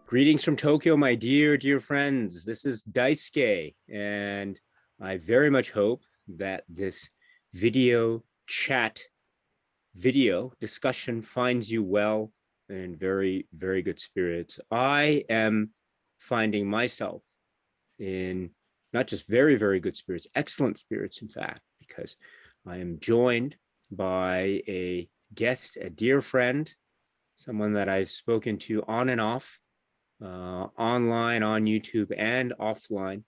Greetings from Tokyo, my dear friends. This is Daisuke, and I very much hope that this video chat video discussion finds you well and in very good spirits. I am finding myself in not just very good spirits, excellent spirits, in fact, because I am joined by a guest, a dear friend, someone that I've spoken to on and off, online, on YouTube, and offline.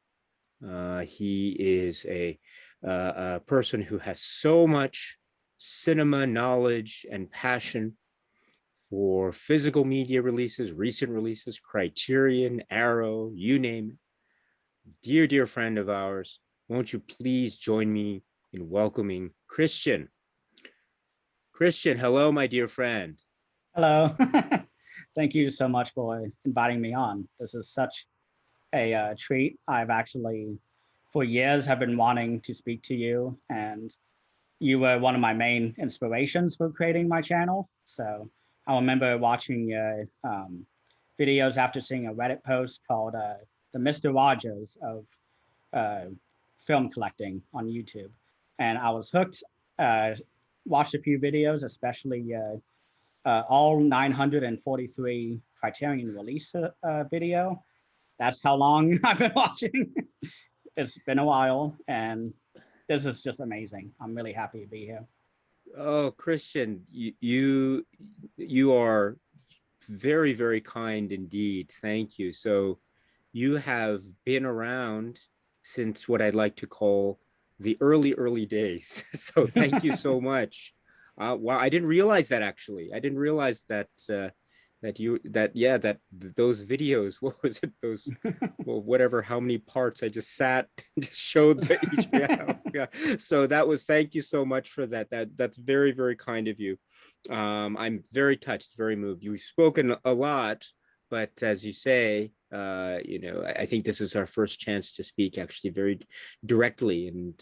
He is a person who has so much cinema knowledge and passion for physical media releases, recent releases, Criterion, Arrow, you name it. Dear friend of ours, won't you please join me in welcoming Christian? Christian, hello, my dear friend. Hello. Thank you so much for inviting me on. This is such a treat. I've actually, for years, have been wanting to speak to you, and you were one of my main inspirations for creating my channel. So I remember watching your videos after seeing a Reddit post called The Mr. Rogers of film collecting on YouTube. And I was hooked, watched a few videos, especially all 943 Criterion release video. That's how long I've been watching. It's been a while, and this is just amazing. I'm really happy to be here. Oh, Christian, you are very kind indeed. Thank you. So you have been around since what I'd like to call the early days. So thank you so much. Wow, I didn't realize that, actually. I didn't realize that that those videos, what was it, those well, whatever, how many parts I just sat and just showed the each yeah. So that was, thank you so much for that. That's very kind of you. I'm very touched, very moved. You've spoken a lot, but as you say, I think this is our first chance to speak actually very directly, and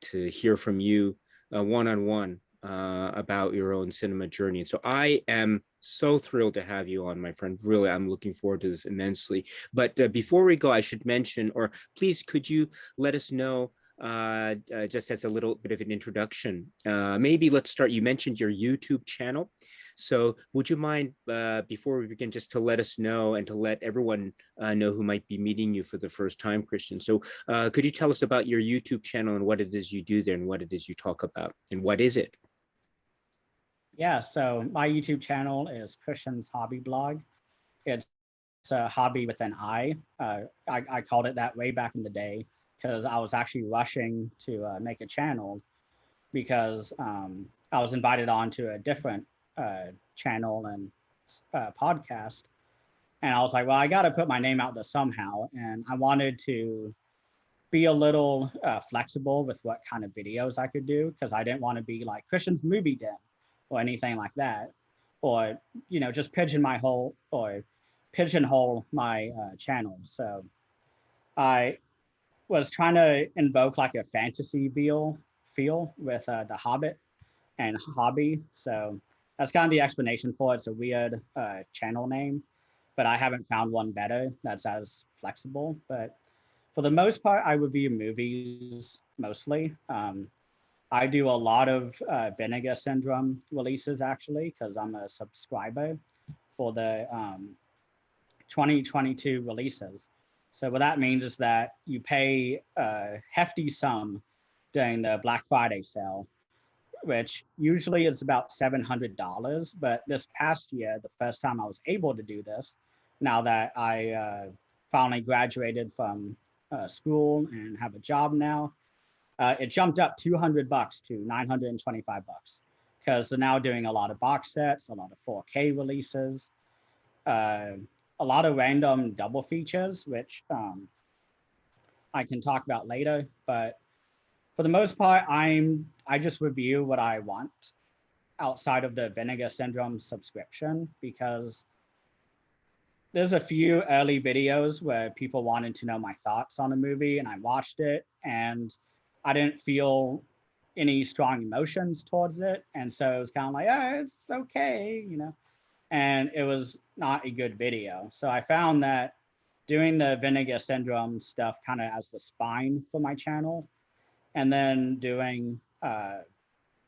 to hear from you one-on-one about your own cinema journey. And so I am so thrilled to have you on, my friend. Really, I'm looking forward to this immensely. But before we go, I should mention, or please, could you let us know, just as a little bit of an introduction, maybe let's start. You mentioned your YouTube channel. So would you mind, before we begin, just to let us know and to let everyone know who might be meeting you for the first time, Christian. So could you tell us about your YouTube channel and what it is you do there and what it is you talk about, and what is it? Yeah, so my YouTube channel is Christian's HobbiBlog. It's a hobby with an I. I called it that way back in the day because I was actually rushing to make a channel because I was invited on to a different channel and podcast. And I was like, well, I got to put my name out there somehow. And I wanted to be a little flexible with what kind of videos I could do, because I didn't want to be like Christian's Movie Den or anything like that, or just pigeonhole my channel. So I was trying to invoke like a fantasy feel with The Hobbit and hobby. So that's kind of the explanation for it. It's a weird channel name, but I haven't found one better that's as flexible. But for the most part, I review movies mostly. I do a lot of Vinegar Syndrome releases, actually, because I'm a subscriber for the 2022 releases. So what that means is that you pay a hefty sum during the Black Friday sale, which usually is about $700. But this past year, the first time I was able to do this, now that I finally graduated from school and have a job now, it jumped up $200 to $925 because they're now doing a lot of box sets, a lot of 4K releases, a lot of random double features, which I can talk about later. But for the most part, I just review what I want outside of the Vinegar Syndrome subscription, because there's a few early videos where people wanted to know my thoughts on a movie, and I watched it, and I didn't feel any strong emotions towards it, and so it was kind of like, oh, it's okay, you know, and it was not a good video. So I found that doing the vinegar syndrome stuff kind of as the spine for my channel, and then doing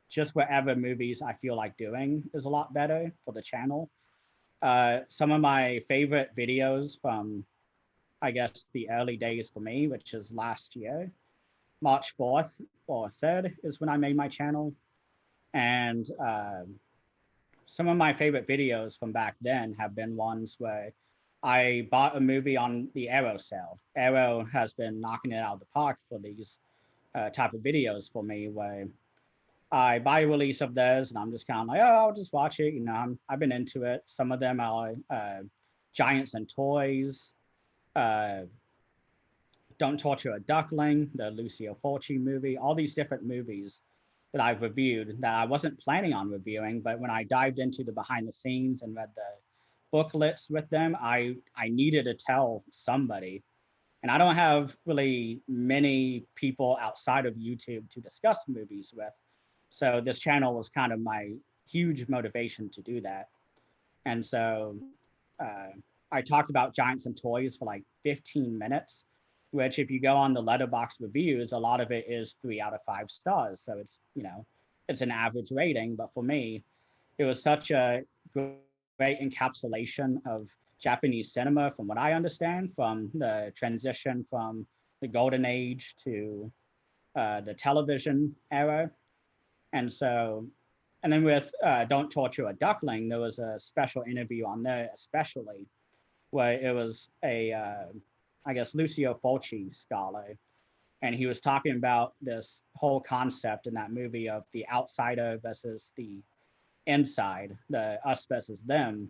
just whatever movies I feel like doing is a lot better for the channel. Some of my favorite videos from, I guess, the early days for me, which is last year, March 4th or 3rd is when I made my channel. And some of my favorite videos from back then have been ones where I bought a movie on the Arrow sale. Arrow has been knocking it out of the park for these type of videos for me, where I buy a release of theirs and I'm just kind of like, oh, I'll just watch it. You know, I've been into it. Some of them are Giants and Toys, uh, Don't Torture a Duckling, the Lucio Fulci movie, all these different movies that I've reviewed that I wasn't planning on reviewing. But when I dived into the behind the scenes and read the booklets with them, I needed to tell somebody. And I don't have really many people outside of YouTube to discuss movies with. So this channel was kind of my huge motivation to do that. And so uh, I talked about Giants and Toys for like 15 minutes, which if you go on the letterbox reviews, a lot of it is 3 out of 5 stars. So it's, you know, it's an average rating. But for me, it was such a great encapsulation of Japanese cinema, from what I understand, from the transition from the golden age to the television era. And so, and then with Don't Torture a Duckling, there was a special interview on there, especially where it was a, I guess, Lucio Fulci scholar. And he was talking about this whole concept in that movie of the outsider versus the inside, the us versus them,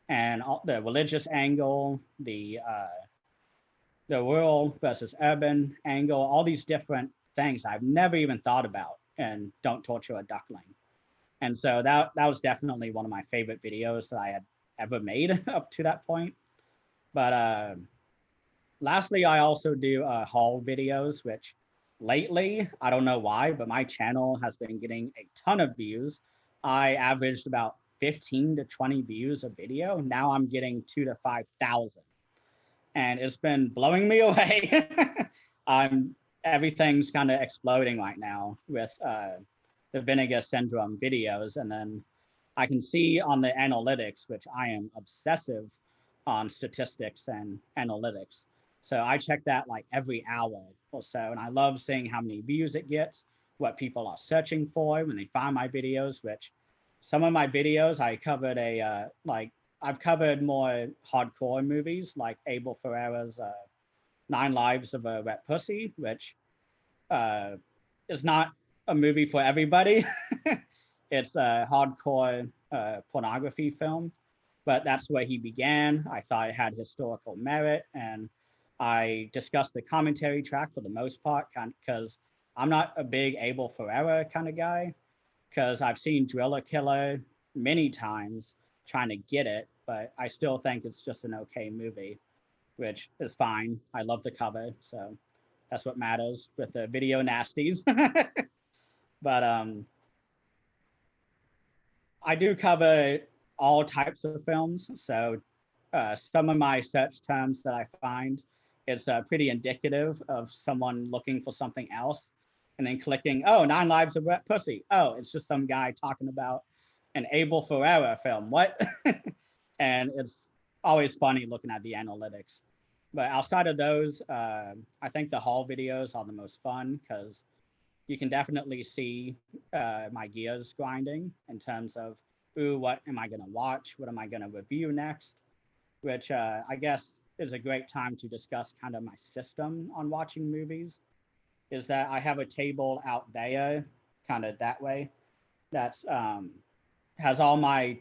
and all, the religious angle, the rural versus urban angle, all these different things I've never even thought about and Don't Torture a Duckling. And so that was definitely one of my favorite videos that I had ever made up to that point. But lastly, I also do haul videos, which lately, I don't know why, but my channel has been getting a ton of views. I averaged about 15 to 20 views a video. Now I'm getting 2 to 5,000, and it's been blowing me away. I'm Everything's kind of exploding right now with the vinegar syndrome videos, and then I can see on the analytics, which I am obsessive on statistics and analytics. So I check that like every hour or so, and I love seeing how many views it gets, what people are searching for when they find my videos. Which some of my videos I covered I've covered more hardcore movies like Abel Ferrara's Nine Lives of a Wet Pussy, which uh, is not a movie for everybody. It's a hardcore pornography film, but that's where he began. I thought it had historical merit, and I discussed the commentary track for the most part, because I'm not a big Abel Ferrara kind of guy, because I've seen Driller Killer many times trying to get it, but I still think it's just an okay movie, which is fine. I love the cover, so that's what matters with the video nasties. But I do cover all types of films. So some of my search terms that I find, it's pretty indicative of someone looking for something else and then clicking, oh, Nine Lives of Wet Pussy. Oh, it's just some guy talking about an Abel Ferrara film. What? And it's always funny looking at the analytics. But outside of those, I think the haul videos are the most fun, because you can definitely see my gears grinding in terms of, ooh, what am I going to watch? What am I going to review next? Which I guess is a great time to discuss kind of my system on watching movies. Is that I have a table out there, kind of that way, that's has all my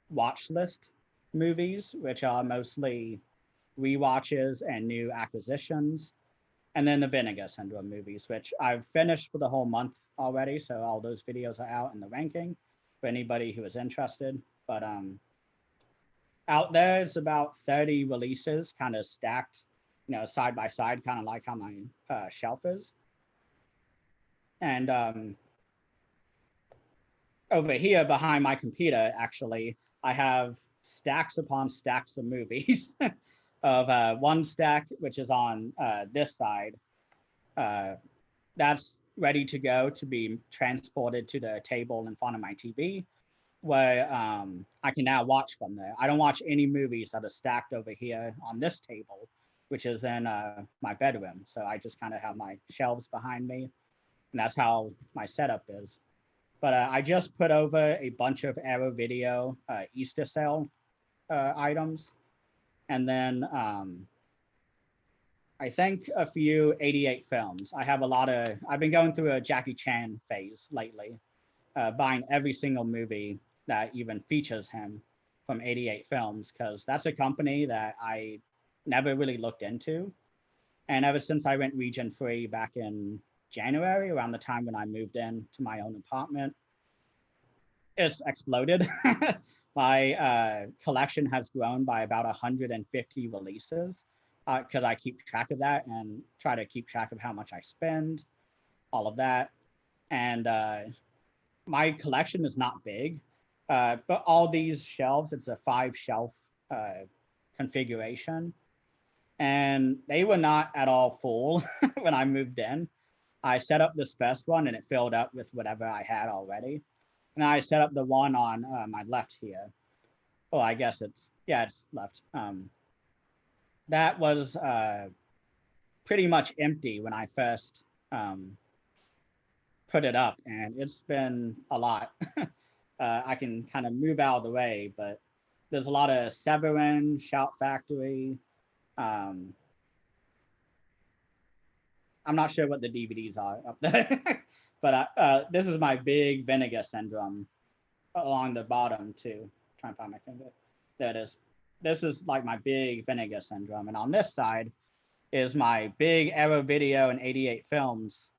watch list movies, which are mostly rewatches and new acquisitions, and then the Vinegar Syndrome movies, which I've finished for the whole month already. So all those videos are out in the ranking for anybody who is interested. But Out there, it's about 30 releases, kind of stacked, side by side, kind of like how my shelf is. And over here behind my computer, actually, I have stacks upon stacks of movies. Of one stack, which is on this side, uh, that's ready to go to be transported to the table in front of my TV, where I can now watch from there. I don't watch any movies that are stacked over here on this table, which is in my bedroom. So I just kind of have my shelves behind me, and that's how my setup is. But I just put over a bunch of Arrow Video Easter sale items, and then I think a few 88 films. I've been going through a Jackie Chan phase lately, buying every single movie that even features him from 88 films, because that's a company that I never really looked into. And ever since I went region free back in January, around the time when I moved in to my own apartment, it's exploded. My collection has grown by about 150 releases because I keep track of that and try to keep track of how much I spend, all of that. And my collection is not big, but all these shelves, it's a 5 shelf configuration. And they were not at all full when I moved in. I set up this first one and it filled up with whatever I had already. And I set up the one on my left here. Oh, I guess it's left. That was pretty much empty when I first put it up, and it's been a lot. I can kind of move out of the way, but there's a lot of Severin, Shout Factory. Um, I'm not sure what the DVDs are up there, but this is my big Vinegar Syndrome along the bottom too. Trying to find my finger. There it is. This is like my big Vinegar Syndrome, and on this side is my big Arrow Video and 88 Films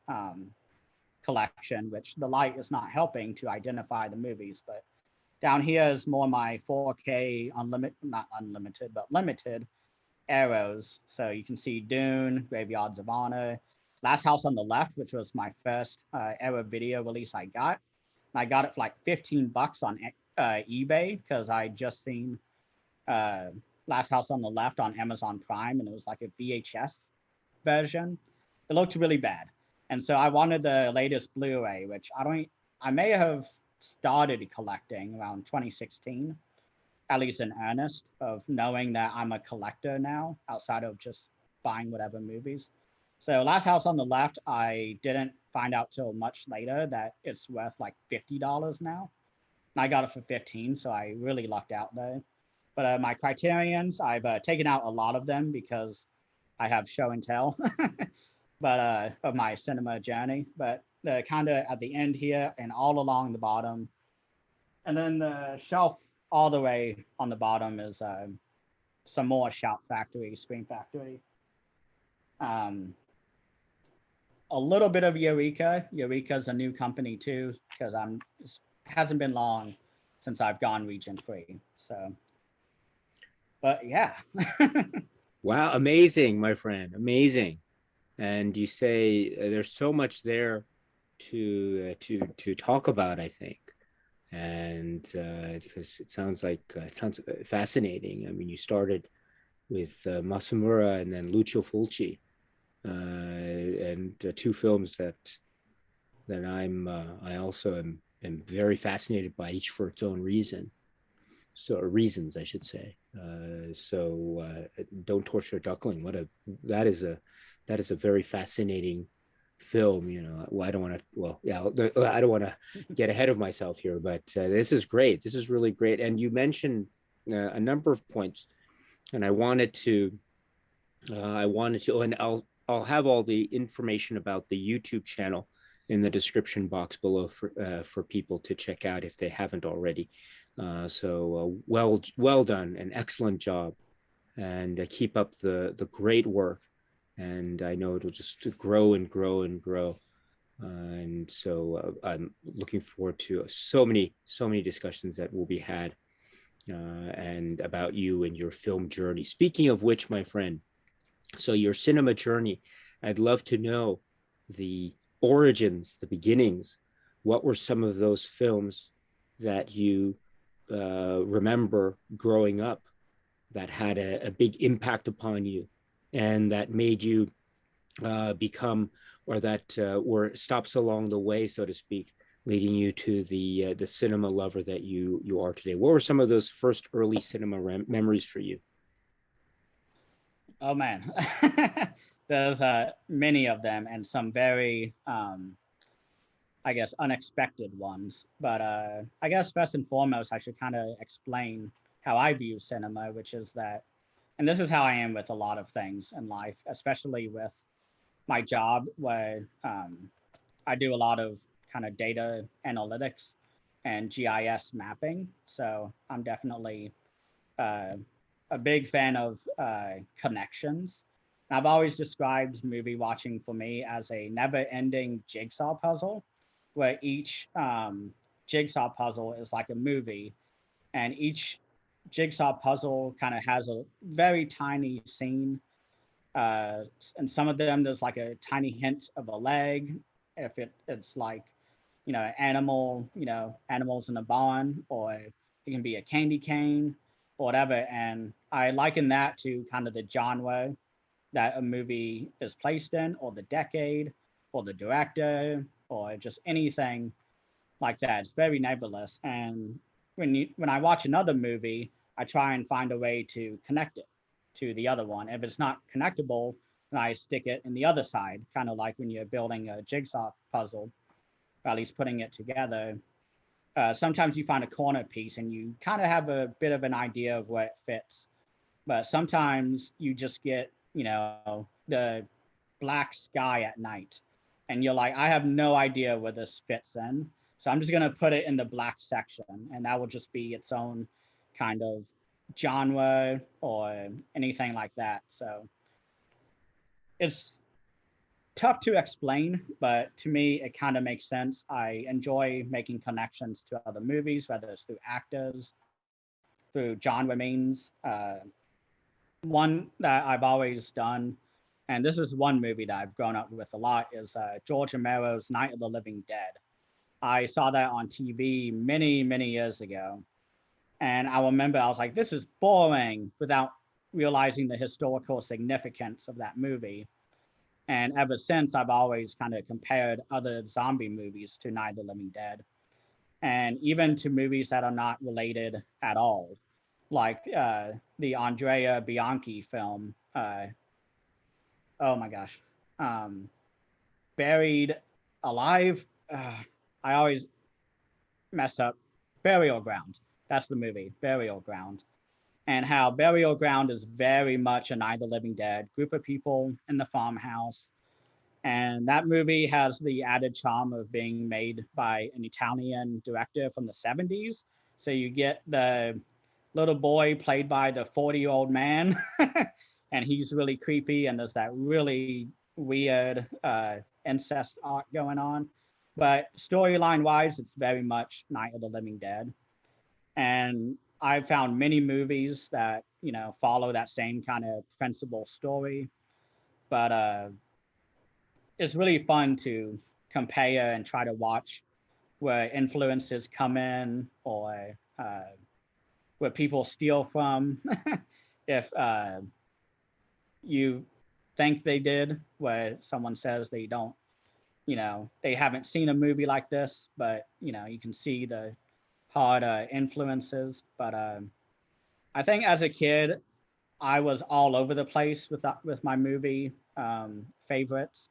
collection, which the light is not helping to identify the movies. But down here is more my 4K not unlimited, but limited arrows. So you can see Dune, Graveyards of Honor, Last House on the Left, which was my first Arrow Video release I got. And I got it for like $15 on eBay because I just seen Last House on the Left on Amazon Prime, and it was like a VHS version. It looked really bad. And so I wanted the latest Blu-ray, which I may have started collecting around 2016, at least in earnest, of knowing that I'm a collector now, outside of just buying whatever movies. So Last House on the Left, I didn't find out till much later that it's worth like $50 now. And I got it for 15, so I really lucked out there. But my Criterions, I've taken out a lot of them because I have show and tell. But of my cinema journey. But kind of at the end here and all along the bottom, and then the shelf all the way on the bottom is some more Shout Factory, Screen Factory. A little bit of Eureka. Eureka's a new company too, because it hasn't been long since I've gone region free. So, but yeah. Wow, amazing, my friend, amazing. And you say there's so much there to talk about, I think, and because it sounds fascinating. I mean, you started with Masamura and then Lucio Fulci, and two films that I also am very fascinated by, each for its own reason. So reasons, I should say. Don't Torture a Duckling. That is a very fascinating film. Well, I don't want to. Well, yeah, I don't want to get ahead of myself here, but this is great. This is really great. And you mentioned a number of points, and I wanted to, and I'll have all the information about the YouTube channel in the description box below for people to check out if they haven't already. Well done, an excellent job, and keep up the great work. And I know it'll just grow and grow and grow. And so I'm looking forward to so many discussions that will be had and about you and your film journey. Speaking of which, my friend, so your cinema journey, I'd love to know the origins, the beginnings. What were some of those films that you remember growing up that had a big impact upon you and that made you become, or that were stops along the way, so to speak, leading you to the cinema lover that you are today? What were some of those first early cinema memories for you? Oh man, there's many of them and some very, I guess, unexpected ones. But I guess first and foremost, I should kind of explain how I view cinema, which is that, and this is how I am with a lot of things in life, especially with my job, where I do a lot of kind of data analytics and GIS mapping. So I'm definitely uh, a big fan of connections. I've always described movie watching for me as a never ending jigsaw puzzle, where each jigsaw puzzle is like a movie, and each jigsaw puzzle kind of has a very tiny scene. And some of them, there's like a tiny hint of a leg, if it's like, animal, animals in a barn, or it can be a candy cane or whatever. And I liken that to kind of the genre that a movie is placed in, or the decade, or the director, or just anything like that. It's very nebulous. And when I watch another movie, I try and find a way to connect it to the other one. If it's not connectable, then I stick it in the other side, kind of like when you're building a jigsaw puzzle, or at least putting it together. Sometimes you find a corner piece and you kind of have a bit of an idea of where it fits. But sometimes you just get, the black sky at night. And you're like, I have no idea where this fits in. So I'm just going to put it in the black section. And that will just be its own kind of genre or anything like that. So it's tough to explain, but to me, it kind of makes sense. I enjoy making connections to other movies, whether it's through actors, through genre means. One that I've always done, and this is one movie that I've grown up with a lot, is George Romero's Night of the Living Dead. I saw that on TV many, many years ago. And I remember I was like, this is boring, without realizing the historical significance of that movie. And ever since, I've always kind of compared other zombie movies to Night of the Living Dead, and even to movies that are not related at all, like the Andrea Bianchi film. Oh my gosh, um, Buried Alive. I always mess up. Burial Ground. That's the movie, Burial Ground. And how Burial Ground is very much a Night of the Living Dead group of people in the farmhouse. And that movie has the added charm of being made by an Italian director from the 70s. So you get the little boy played by the 40-year-old man, and he's really creepy. And there's that really weird incest art going on. But storyline wise, it's very much Night of the Living Dead. And I've found many movies that, follow that same kind of principal story. But it's really fun to compare and try to watch where influences come in, or where people steal from. If you think they did, where someone says they don't, they haven't seen a movie like this, but, you can see the hard influences. But I think as a kid, I was all over the place with my movie favorites.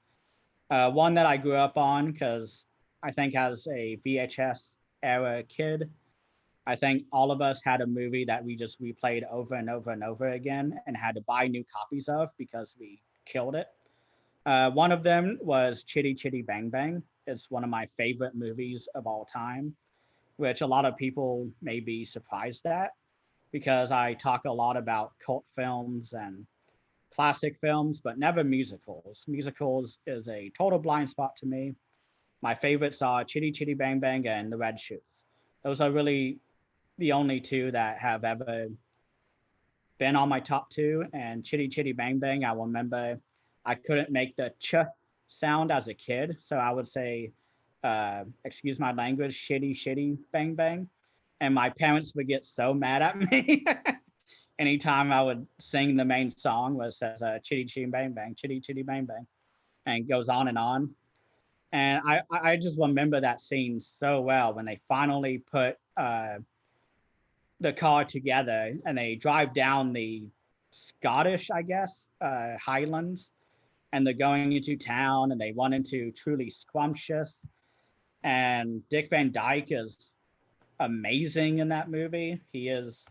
One that I grew up on, because I think as a VHS era kid, I think all of us had a movie that we just replayed over and over and over again and had to buy new copies of because we killed it. One of them was Chitty Chitty Bang Bang. It's one of my favorite movies of all time, which a lot of people may be surprised at, because I talk a lot about cult films and classic films, but never musicals. Musicals is a total blind spot to me. My favorites are Chitty Chitty Bang Bang and The Red Shoes. Those are really the only two that have ever been on my top two. And Chitty Chitty Bang Bang, I remember I couldn't make the ch sound as a kid. So I would say, excuse my language, shitty, shitty, bang, bang. And my parents would get so mad at me anytime I would sing the main song, which says chitty, chitty, bang, bang, chitty, chitty, bang, bang, and goes on and on. And I just remember that scene so well when they finally put the car together and they drive down the Scottish, I guess, Highlands, and they're going into town and they run into Truly Scrumptious. And Dick Van Dyke is amazing in that movie. He is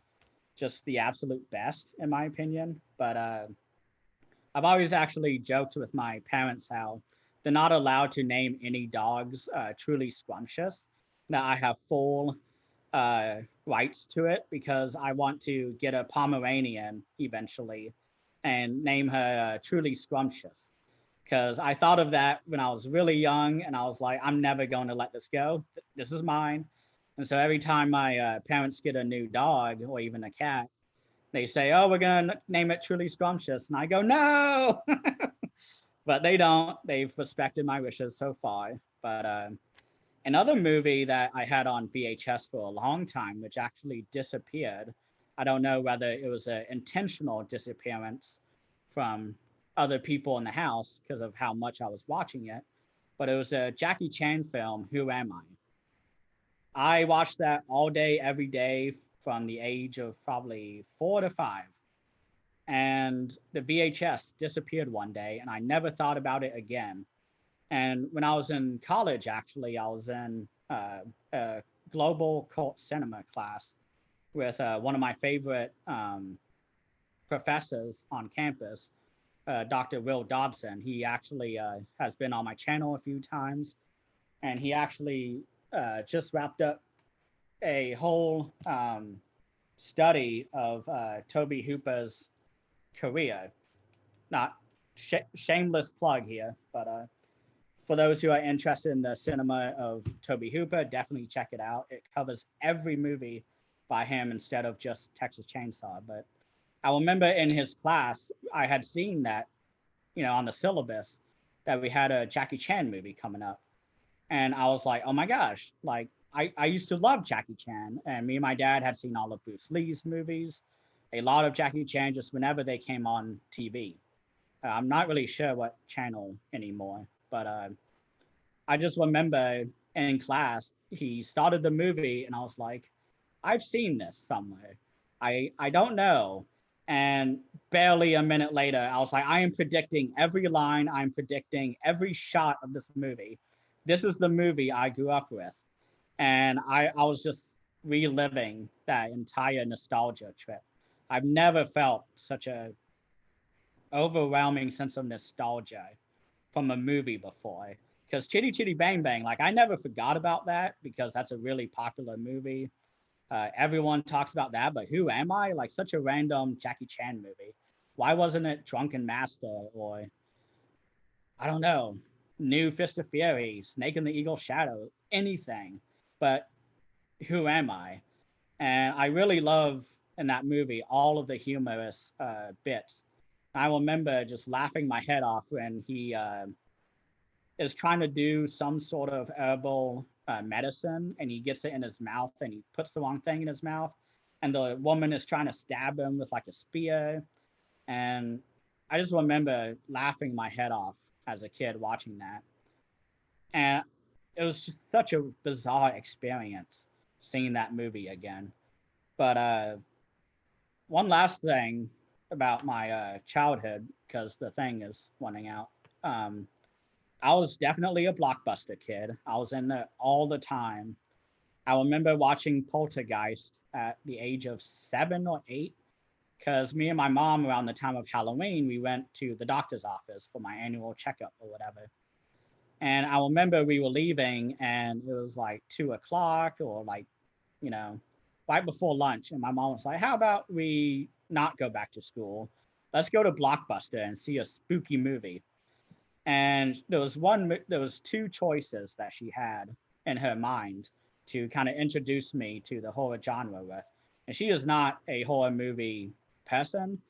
just the absolute best, in my opinion. But I've always actually joked with my parents how they're not allowed to name any dogs Truly Scrumptious. That I have full rights to it because I want to get a Pomeranian eventually and name her Truly Scrumptious. Because I thought of that when I was really young and I was like, I'm never going to let this go. This is mine. And so every time my parents get a new dog or even a cat, they say, oh, we're going to name it Truly Scrumptious. And I go, no. But they don't. They've respected my wishes so far. But another movie that I had on VHS for a long time, which actually disappeared. I don't know whether it was an intentional disappearance from other people in the house because of how much I was watching it, but it was a Jackie Chan film, Who Am I? I watched that all day, every day from the age of probably 4 to 5. And the VHS disappeared one day, and I never thought about it again. And when I was in college, actually, I was in a global cult cinema class with one of my favorite professors on campus, Dr. Will Dobson. He actually has been on my channel a few times, and he actually just wrapped up a whole study of Toby Hooper's career. Not shameless plug here, but for those who are interested in the cinema of Toby Hooper, definitely check it out. It covers every movie by him instead of just Texas Chainsaw. But I remember in his class, I had seen that, on the syllabus, that we had a Jackie Chan movie coming up. And I was like, oh my gosh, like I used to love Jackie Chan. And me and my dad had seen all of Bruce Lee's movies, a lot of Jackie Chan just whenever they came on TV. I'm not really sure what channel anymore, but I just remember in class, he started the movie and I was like, I've seen this somewhere. I don't know. And barely a minute later, I was like, I am predicting every line. I'm predicting every shot of this movie. This is the movie I grew up with. And I was just reliving that entire nostalgia trip. I've never felt such a overwhelming sense of nostalgia from a movie before. Because Chitty Chitty Bang Bang, like I never forgot about that because that's a really popular movie. Everyone talks about that, but Who Am I? Like such a random Jackie Chan movie. Why wasn't it Drunken Master or I don't know, New Fist of Fury, Snake in the Eagle Shadow, anything? But Who Am I? And I really love in that movie all of the humorous bits. I remember just laughing my head off when he is trying to do some sort of herbal medicine and he gets it in his mouth and he puts the wrong thing in his mouth and the woman is trying to stab him with like a spear. And I just remember laughing my head off as a kid watching that. And it was just such a bizarre experience seeing that movie again. But one last thing about my childhood, because the thing is running out. I was definitely a Blockbuster kid. I was in there all the time. I remember watching Poltergeist at the age of 7 or 8 because me and my mom, around the time of Halloween, we went to the doctor's office for my annual checkup or whatever. And I remember we were leaving and it was like 2 o'clock or like, you know, right before lunch. And my mom was like, how about we not go back to school? Let's go to Blockbuster and see a spooky movie. And there was two choices that she had in her mind. to kind of introduce me to the horror genre with. And she is not a horror movie person.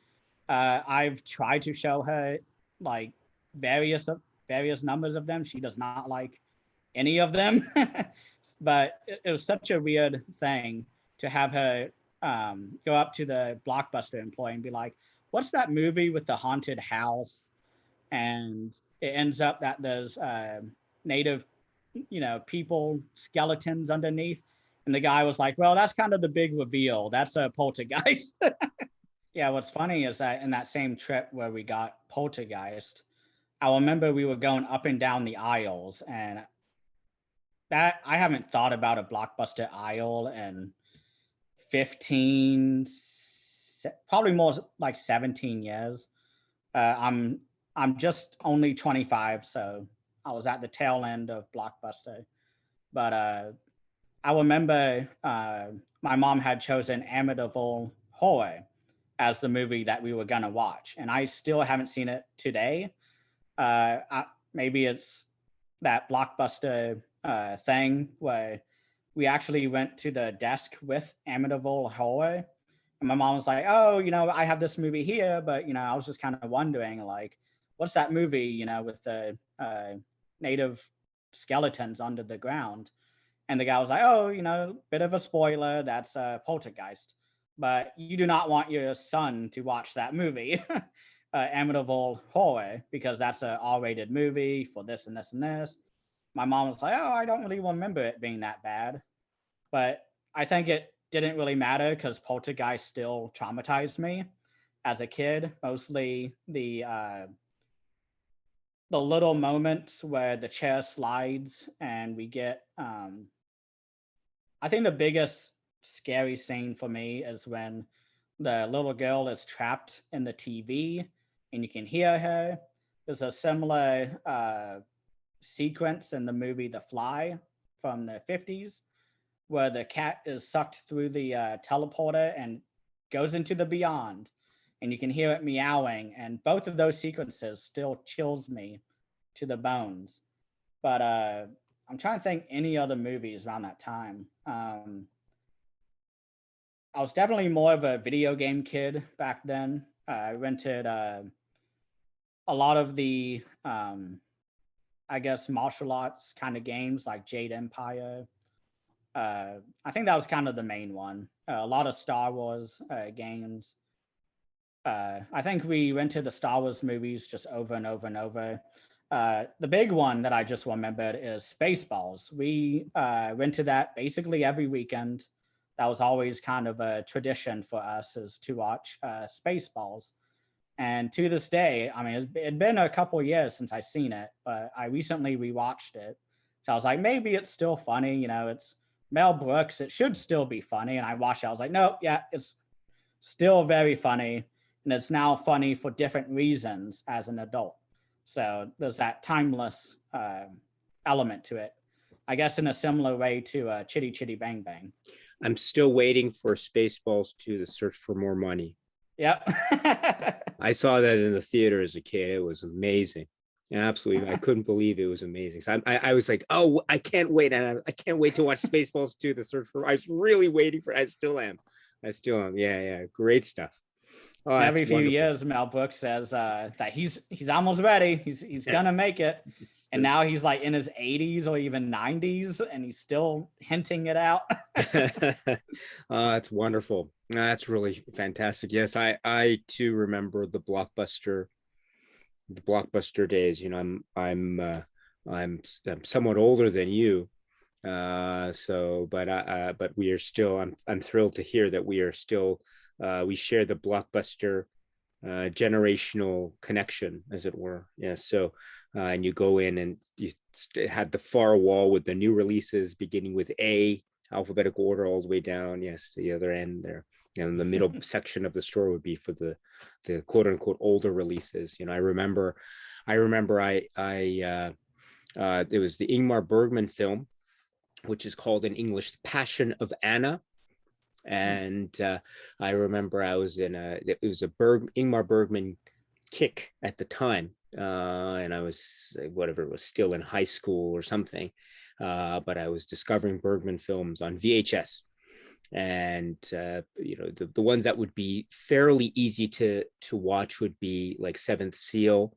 I've tried to show her like various various numbers of them. She does not like any of them. But it was such a weird thing to have her go up to the Blockbuster employee and be like, "What's that movie with the haunted house?" And it ends up that there's native, people skeletons underneath. And the guy was like, "Well, that's kind of the big reveal. That's a poltergeist." Yeah, what's funny is that in that same trip where we got poltergeist, I remember we were going up and down the aisles, and that I haven't thought about a Blockbuster aisle in 15, probably more like 17 years. I'm just only 25, so I was at the tail end of Blockbuster. But I remember my mom had chosen Amityville Horror as the movie that we were gonna watch, and I still haven't seen it today. Maybe it's that Blockbuster thing where we actually went to the desk with Amityville Horror, and my mom was like, "Oh, I have this movie here, but I was just kind of wondering, like, what's that movie, with the native skeletons under the ground?" And the guy was like, "Oh, bit of a spoiler. That's Poltergeist, but you do not want your son to watch that movie." Amityville Horror, because that's an R-rated movie for this and this and this. My mom was like, "Oh, I don't really remember it being that bad," but I think it didn't really matter because Poltergeist still traumatized me as a kid. Mostly the little moments where the chair slides and we get. I think the biggest scary scene for me is when the little girl is trapped in the TV and you can hear her. There's a similar sequence in the movie The Fly from the 50s where the cat is sucked through the teleporter and goes into the beyond, and you can hear it meowing. And both of those sequences still chills me to the bones. But I'm trying to think any other movies around that time. I was definitely more of a video game kid back then. I rented a lot of the, I guess, martial arts kind of games like Jade Empire. I think that was kind of the main one. A lot of Star Wars games. I think we rented the Star Wars movies just over and over and over. The big one that I just remembered is Spaceballs. We rented that basically every weekend. That was always kind of a tradition for us, is to watch Spaceballs. And to this day, I mean, it'd been a couple years since I seen it, but I recently rewatched it. So I was like, maybe it's still funny. It's Mel Brooks. It should still be funny. And I watched it. I was like, no, yeah, it's still very funny. And it's now funny for different reasons as an adult. So there's that timeless element to it. I guess in a similar way to Chitty Chitty Bang Bang. I'm still waiting for Spaceballs 2, The Search for More Money. Yep. I saw that in the theater as a kid. It was amazing. Absolutely. I couldn't believe it was amazing. So I was like, oh, I can't wait. And I can't wait to watch Spaceballs 2, The Search for. I was really waiting for it. I still am. Yeah, yeah. Great stuff. Oh, every few years, Mel Brooks says that he's almost ready. He's gonna make it, and now he's like in his 80s or even 90s, and he's still hinting it out. That's wonderful. That's really fantastic. Yes, I too remember the Blockbuster days. I'm somewhat older than you, but we are still. I'm thrilled to hear that we are still. We share the Blockbuster generational connection, as it were. Yeah. So, and you go in and you had the far wall with the new releases beginning with A, alphabetical order all the way down. Yes, the other end there. And the middle section of the store would be for the quote unquote older releases. I remember it was the Ingmar Bergman film, which is called in English The Passion of Anna. And I remember I was it was a Ingmar Bergman kick at the time, and I was whatever it was, still in high school or something. But I was discovering Bergman films on VHS, and the ones that would be fairly easy to watch would be like Seventh Seal,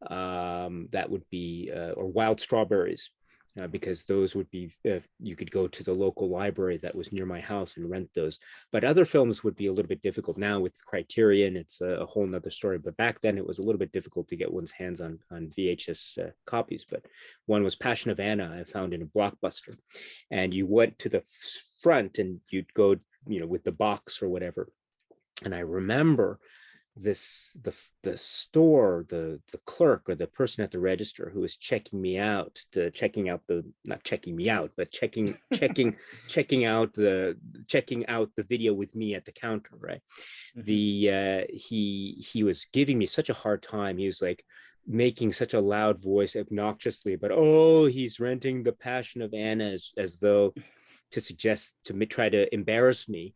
that would be or Wild Strawberries, because those would be, you could go to the local library that was near my house and rent those. But other films would be a little bit difficult now with Criterion. It's a whole nother story. But back then it was a little bit difficult to get one's hands on VHS copies. But one was Passion of Anna, I found in a Blockbuster, and you went to the front and you'd go, with the box or whatever. And I remember the store, the clerk or the person at the register who was checking me out, checking out the, not checking me out, but checking out the video with me at the counter, right? He was giving me such a hard time. He was like making such a loud voice obnoxiously, but he's renting The Passion of Anna, as though to suggest, to try to embarrass me,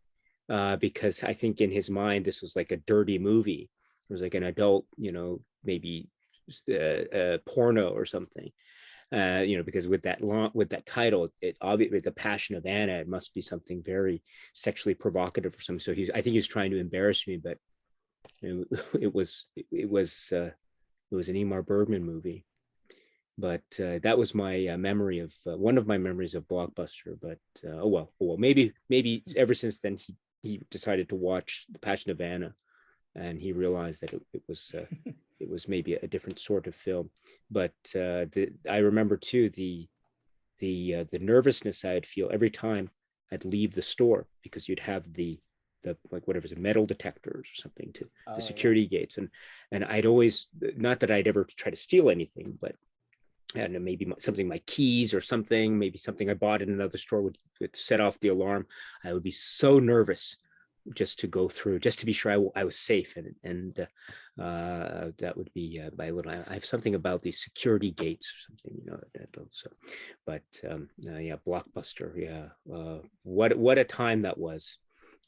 because I think in his mind this was like a dirty movie. It was like an adult, maybe porno or something. Because with that title, it obviously The Passion of Anna, it must be something very sexually provocative or something. So I think he was trying to embarrass me, but it was an Ingmar Bergman movie. But that was my memory of one of my memories of Blockbuster. But oh well, maybe ever since then he decided to watch The Passion of Anna, and he realized that it was maybe a different sort of film. But I remember too the nervousness I'd feel every time I'd leave the store, because you'd have the like whatever's metal detectors or something, to the security gates, and I'd always, not that I'd ever try to steal anything, but and maybe something, my keys or something, maybe something I bought in another store would set off the alarm. I would be so nervous just to go through, just to be sure I was safe. And that would be my little, I have something about these security gates or something, so, but yeah, Blockbuster. Yeah. What a time that was.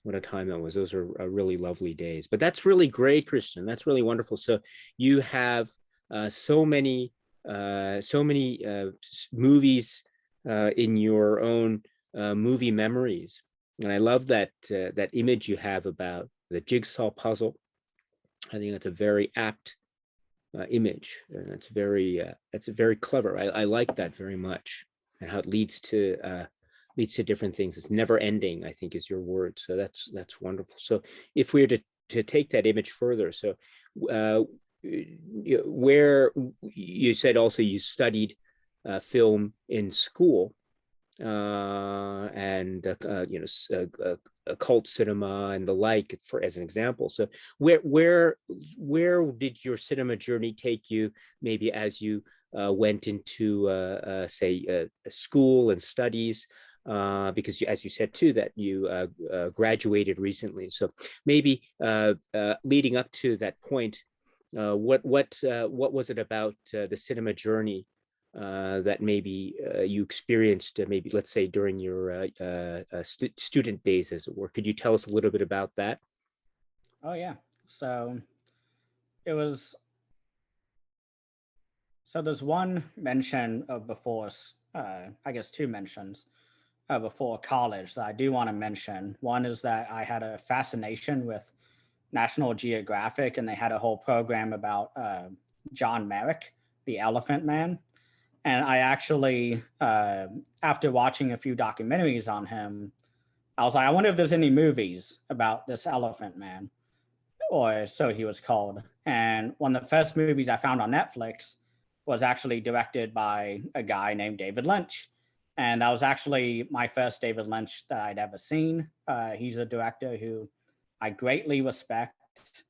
What a time that was. Those are really lovely days. But that's really great, Christian. That's really wonderful. So you have so many movies in your own movie memories, and I love that image you have about the jigsaw puzzle. I think that's a very apt image, and that's very clever. I like that very much, and how it leads to different things. It's never ending, I think, is your word. So that's wonderful. So if we were to take that image further, so where you said also you studied film in school, and occult cinema and the like, for as an example. So where did your cinema journey take you, maybe as you went into say school and studies, because as you said too, that you graduated recently. So maybe leading up to that point, what was it about the cinema journey that maybe you experienced, maybe let's say during your student days, as it were? Could you tell us a little bit about that? Oh yeah. So it was. So there's one mention of before, I guess two mentions before college that I do want to mention. One is that I had a fascination with National Geographic, and they had a whole program about John Merrick, the Elephant Man. And I actually, after watching a few documentaries on him, I was like, I wonder if there's any movies about this Elephant Man, or so he was called. And one of the first movies I found on Netflix was actually directed by a guy named David Lynch. And that was actually my first David Lynch that I'd ever seen. He's a director who I greatly respect.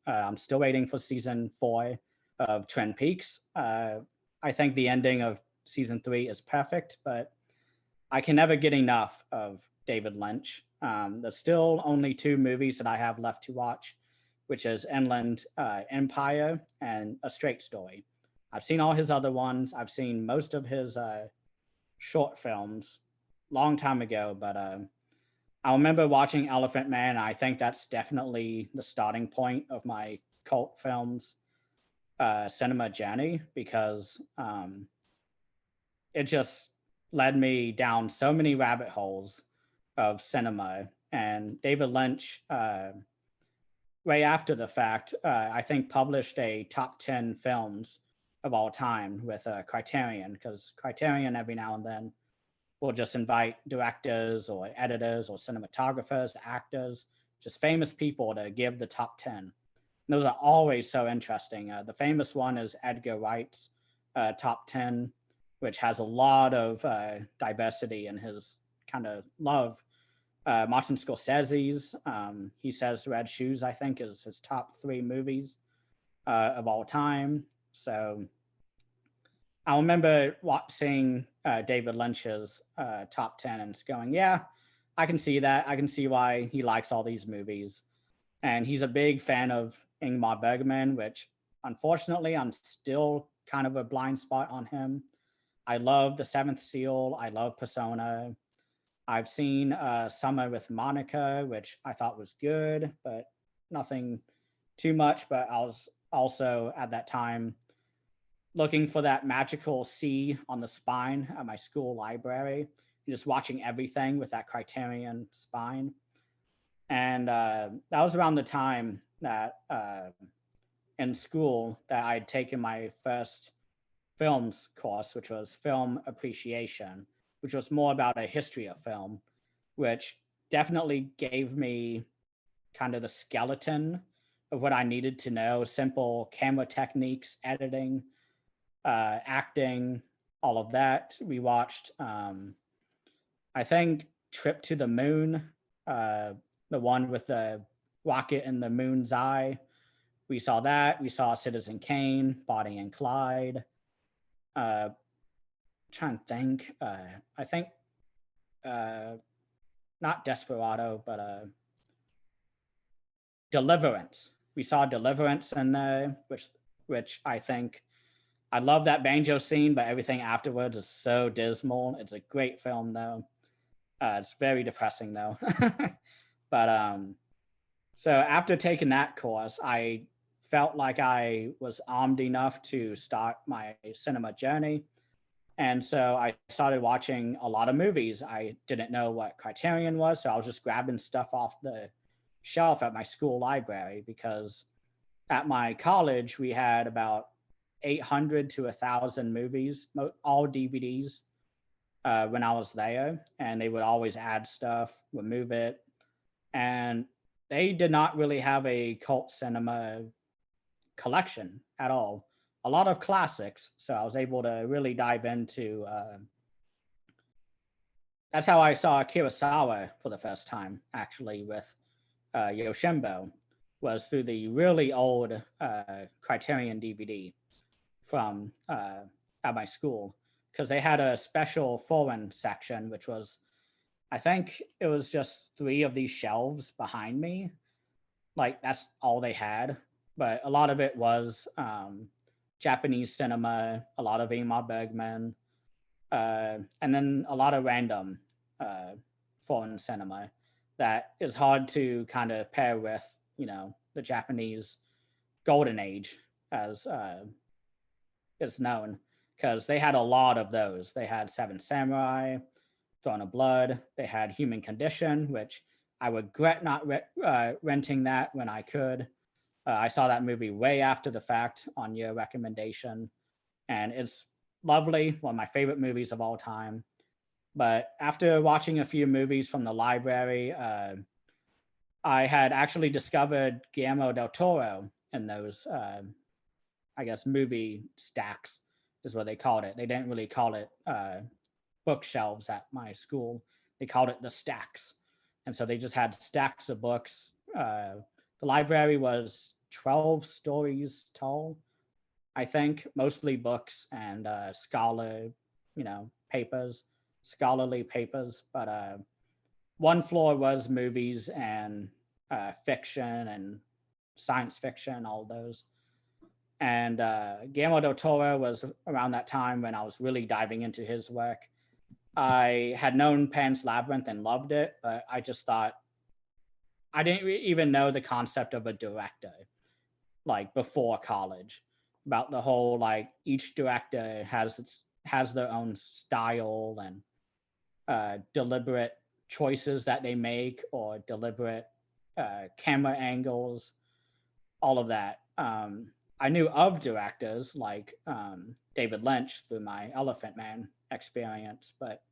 I'm still waiting for season 4 of Twin Peaks. I think the ending of season 3 is perfect, but I can never get enough of David Lynch. There's still only 2 movies that I have left to watch, which is Inland Empire and A Straight Story. I've seen all his other ones. I've seen most of his short films long time ago, but I remember watching Elephant Man. I think that's definitely the starting point of my cult films cinema journey because it just led me down so many rabbit holes of cinema. And David Lynch, way after the fact, I think published a top 10 films of all time with Criterion, because Criterion every now and then will just invite directors or editors or cinematographers, actors, just famous people to give the top 10. And those are always so interesting. The famous one is Edgar Wright's top 10, which has a lot of diversity in his kind of love. Martin Scorsese's, he says Red Shoes, I think, is his top 3 movies of all time. So I remember seeing David Lynch's top 10 and going, yeah, I can see that. I can see why he likes all these movies. And he's a big fan of Ingmar Bergman, which unfortunately I'm still kind of a blind spot on him. I love The Seventh Seal. I love Persona. I've seen Summer with Monica, which I thought was good, but nothing too much. But I was also at that time looking for that magical C on the spine at my school library, just watching everything with that Criterion spine. And that was around the time that in school that I'd taken my first films course, which was film appreciation, which was more about a history of film, which definitely gave me kind of the skeleton of what I needed to know: simple camera techniques, editing, acting, all of that. We watched, I think, Trip to the Moon, the one with the rocket in the moon's eye. We saw that. We saw Citizen Kane, Bonnie and Clyde. Trying to think. I think not Desperado, but Deliverance. We saw Deliverance in there, which I think I love that banjo scene, but everything afterwards is so dismal. It's a great film though. It's very depressing though. But so after taking that course, I felt like I was armed enough to start my cinema journey. And so I started watching a lot of movies. I didn't know what Criterion was, so I was just grabbing stuff off the shelf at my school library, because at my college we had about 800 to 1,000 movies, all DVDs, when I was there, and they would always add stuff, remove it, and they did not really have a cult cinema collection at all. A lot of classics, so I was able to really dive into. That's how I saw Kurosawa for the first time, actually, with Yoshimbo, was through the really old Criterion DVD from at my school, because they had a special foreign section, which was, I think it was just 3 of these shelves behind me. Like, that's all they had. But a lot of it was Japanese cinema, a lot of Ingmar Bergman, and then a lot of random foreign cinema that is hard to kind of pair with, the Japanese golden age, as it's known, because they had a lot of those. They had Seven Samurai, Throne of Blood. They had Human Condition, which I regret not renting that when I could. I saw that movie way after the fact on your recommendation, and it's lovely, one of my favorite movies of all time. But after watching a few movies from the library, I had actually discovered Guillermo del Toro in those, I guess, movie stacks is what they called it. They didn't really call it bookshelves at my school. They called it the stacks. And so they just had stacks of books. The library was 12 stories tall, I think, mostly books and scholarly papers. But one floor was movies and fiction and science fiction, all those. And Guillermo del Toro was around that time when I was really diving into his work. I had known Pan's Labyrinth and loved it, but I just thought, I didn't even know the concept of a director, like, before college. about the whole like each director has their own style and deliberate choices that they make or deliberate camera angles, all of that. I knew of directors like David Lynch through my Elephant Man experience, but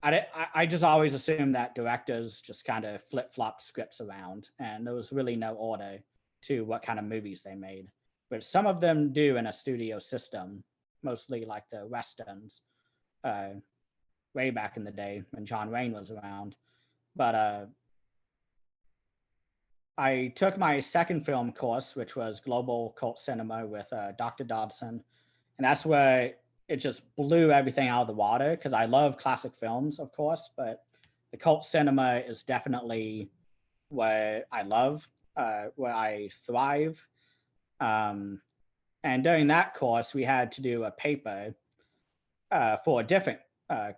I just always assumed that directors just kind of flip flopped scripts around, and there was really no order to what kind of movies they made. But some of them do in a studio system, mostly like the westerns, uh, way back in the day when John Wayne was around. But I took my second film course, which was Global Cult Cinema with Dr. Dodson, and that's where it just blew everything out of the water because I love classic films, of course, but the cult cinema is definitely what I love, where I thrive. Um, and during that course, we had to do a paper for a different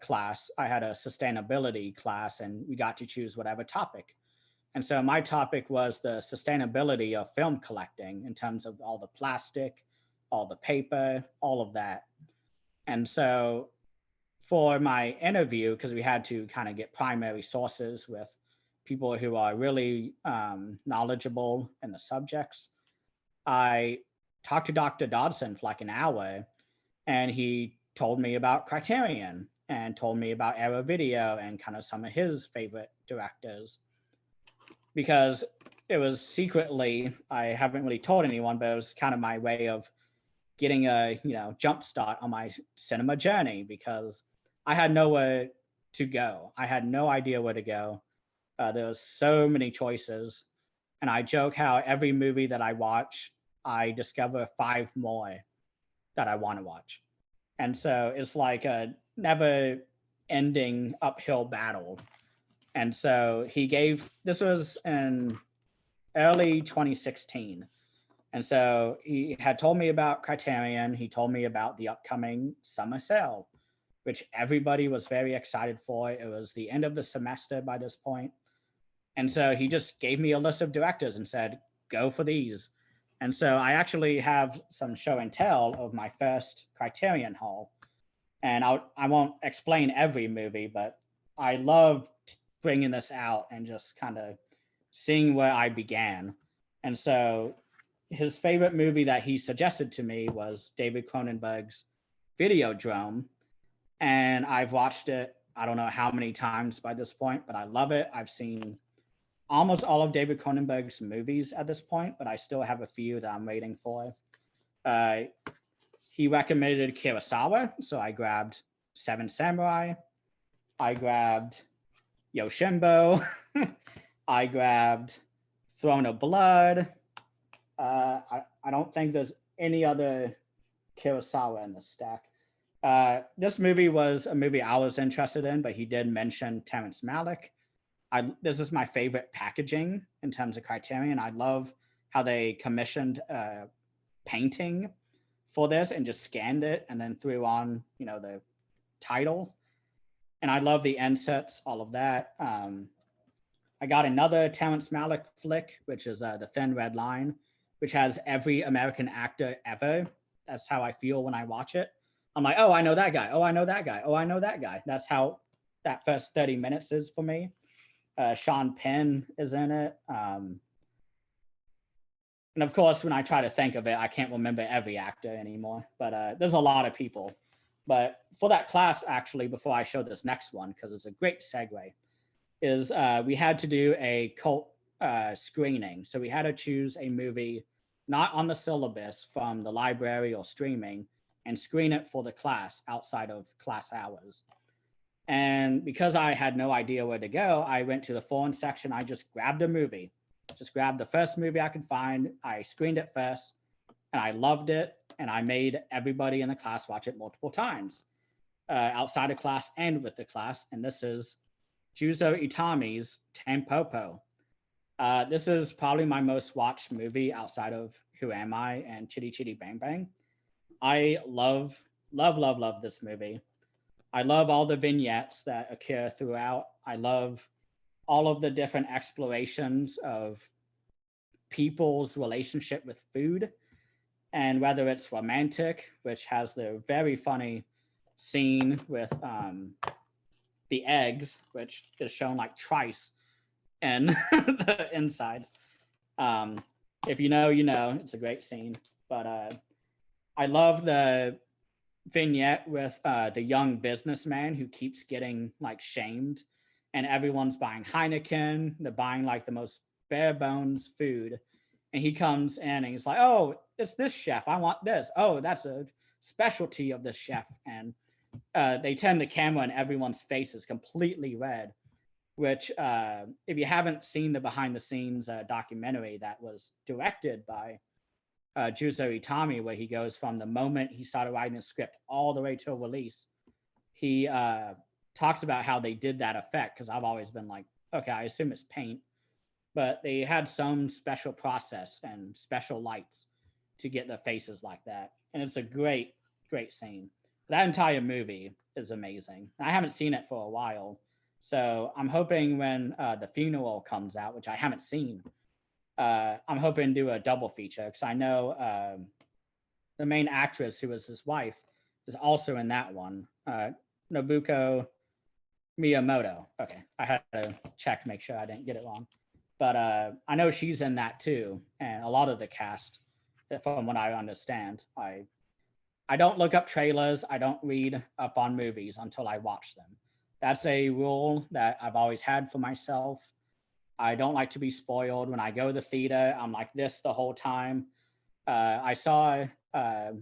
class. I had a sustainability class, and we got to choose whatever topic. And so my topic was the sustainability of film collecting in terms of all the plastic, all the paper, all of that. And so for my interview, because we had to kind of get primary sources with people who are really knowledgeable in the subjects, I talked to Dr. Dodson for like an hour, and he told me about Criterion and told me about Arrow Video and kind of some of his favorite directors. Because it was secretly, I haven't really told anyone, but it was kind of my way of getting a jump start on my cinema journey because I had nowhere to go. I had no idea where to go. There was so many choices, and I joke how every movie that I watch, I discover 5 more that I want to watch, and so it's like a never-ending uphill battle. And so he gave this was in early 2016. And so he had told me about Criterion. He told me about the upcoming summer sale, which everybody was very excited for. It was the end of the semester by this point. And so he just gave me a list of directors and said, go for these. And so I actually have some show and tell of my first Criterion haul. And I won't explain every movie, but I loved bringing this out and just kind of seeing where I began. And so his favorite movie that he suggested to me was David Cronenberg's Videodrome. And I've watched it, I don't know how many times by this point, but I love it. I've seen almost all of David Cronenberg's movies at this point, but I still have a few that I'm waiting for. He recommended Kurosawa, so I grabbed Seven Samurai. I grabbed Yoshinbo. I grabbed Throne of Blood. I don't think there's any other Kurosawa in the stack. This movie was a movie I was interested in, but he did mention Terrence Malick. This is my favorite packaging in terms of Criterion. I love how they commissioned a painting for this and just scanned it and then threw on, the title. And I love the inserts, all of that. I got another Terrence Malick flick, which is The Thin Red Line, which has every American actor ever. That's how I feel when I watch it. I'm like, oh, I know that guy. Oh, I know that guy. Oh, I know that guy. That's how that first 30 minutes is for me. Sean Penn is in it. And of course, when I try to think of it, I can't remember every actor anymore. But there's a lot of people. But for that class, actually, before I show this next one, because it's a great segue, is we had to do a cult screening. So we had to choose a movie not on the syllabus from the library or streaming and screen it for the class outside of class hours. And because I had no idea where to go, I went to the foreign section. I just grabbed a movie, just grabbed the first movie I could find. I screened it first and I loved it. And I made everybody in the class watch it multiple times, outside of class and with the class. And this is Juzo Itami's Tampopo. This is probably my most watched movie outside of Who Am I and Chitty Chitty Bang Bang. I love this movie. I love all the vignettes that occur throughout. I love all of the different explorations of people's relationship with food And whether it's romantic, which has the very funny scene with the eggs, which is shown like twice and the insides. If you know, you know, it's a great scene. But I love the vignette with the young businessman who keeps getting like shamed, and everyone's buying Heineken. They're buying like the most bare bones food, and he comes in and he's like, "Oh, it's this chef. I want this. Oh, that's a specialty of this chef." And they turn the camera and everyone's face is completely red. Which, if you haven't seen the behind the scenes documentary that was directed by Juzo Itami, where he goes from the moment he started writing the script all the way to release, he talks about how they did that effect. Because I've always been like, okay, I assume it's paint, but they had some special process and special lights to get the faces like that, and it's a great, great scene. That entire movie is amazing. I haven't seen it for a while, so I'm hoping when the funeral comes out, which I haven't seen, I'm hoping to do a double feature because I know the main actress who was his wife is also in that one, Nobuko Miyamoto. Okay, I had to check to make sure I didn't get it wrong, but I know she's in that too, and a lot of the cast, from what I understand. I don't look up trailers. I don't read up on movies until I watch them. That's a rule that I've always had for myself. I don't like to be spoiled. When I go to the theater, I'm like this the whole time. I saw the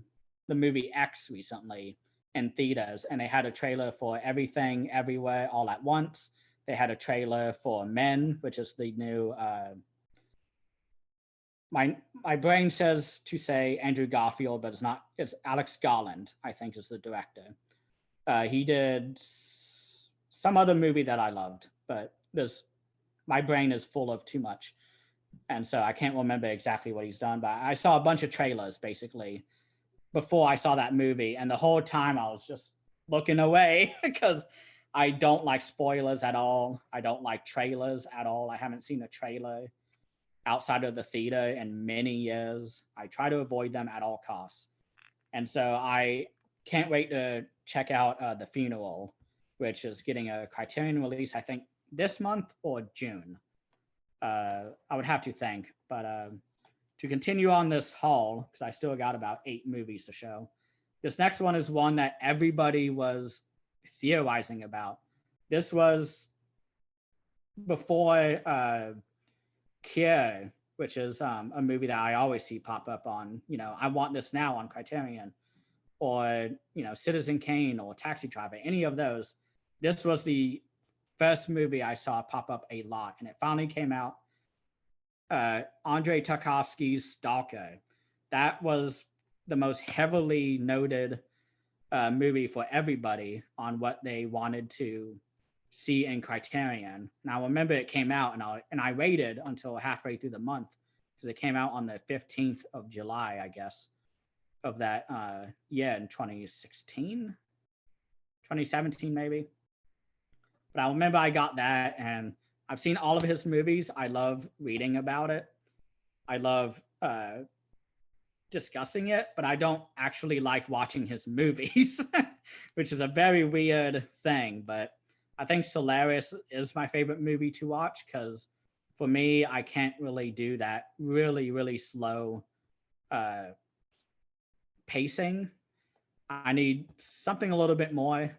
movie X recently in theaters, and they had a trailer for Everything, Everywhere, All at Once. They had a trailer for Men, which is the new. My brain says to say Andrew Garfield, but it's not. It's Alex Garland, I think, is the director. He did some other movie that I loved, but there's my brain is full of too much, and so I can't remember exactly what he's done. But I saw a bunch of trailers basically before I saw that movie, and the whole time I was just looking away because I don't like spoilers at all. I don't like trailers at all. I haven't seen a trailer outside of the theater in many years. I try to avoid them at all costs. And so I can't wait to check out The Funeral, which is getting a Criterion release, I think, this month or June. I would have to think. But to continue on this haul, because I still got about 8 movies to show, this next one is one that everybody was theorizing about. This was before Kier, which is a movie that I always see pop up on, I Want This Now on Criterion, or, Citizen Kane or Taxi Driver, any of those. This was the first movie I saw pop up a lot, and it finally came out. Andrei Tarkovsky's Stalker. That was the most heavily noted movie for everybody on what they wanted to see in Criterion. Now, remember it came out, and I waited until halfway through the month because it came out on the 15th of July, I guess, of that year in 2016, 2017 maybe. But I remember I got that, and I've seen all of his movies. I love reading about it. I love discussing it, but I don't actually like watching his movies, which is a very weird thing. But I think Solaris is my favorite movie to watch because for me, I can't really do that really, really slow pacing. I need something a little bit more.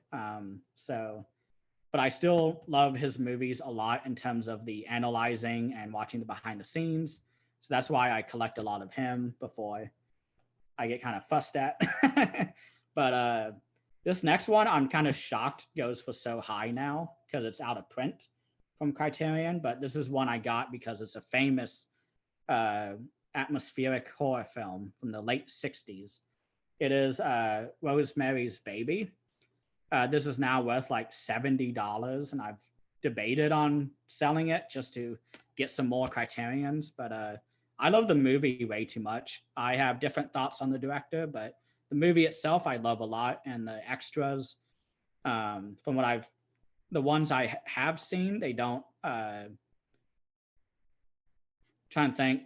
But I still love his movies a lot in terms of the analyzing and watching the behind the scenes. So that's why I collect a lot of him before I get kind of fussed at. But this next one, I'm kind of shocked goes for so high now because it's out of print from Criterion. But this is one I got because it's a famous atmospheric horror film from the late 60s. It is Rosemary's Baby. This is now worth like $70, and I've debated on selling it just to get some more Criterions. But I love the movie way too much. I have different thoughts on the director, but the movie itself I love a lot, and the extras. From what the ones I have seen, they don't. Trying to think.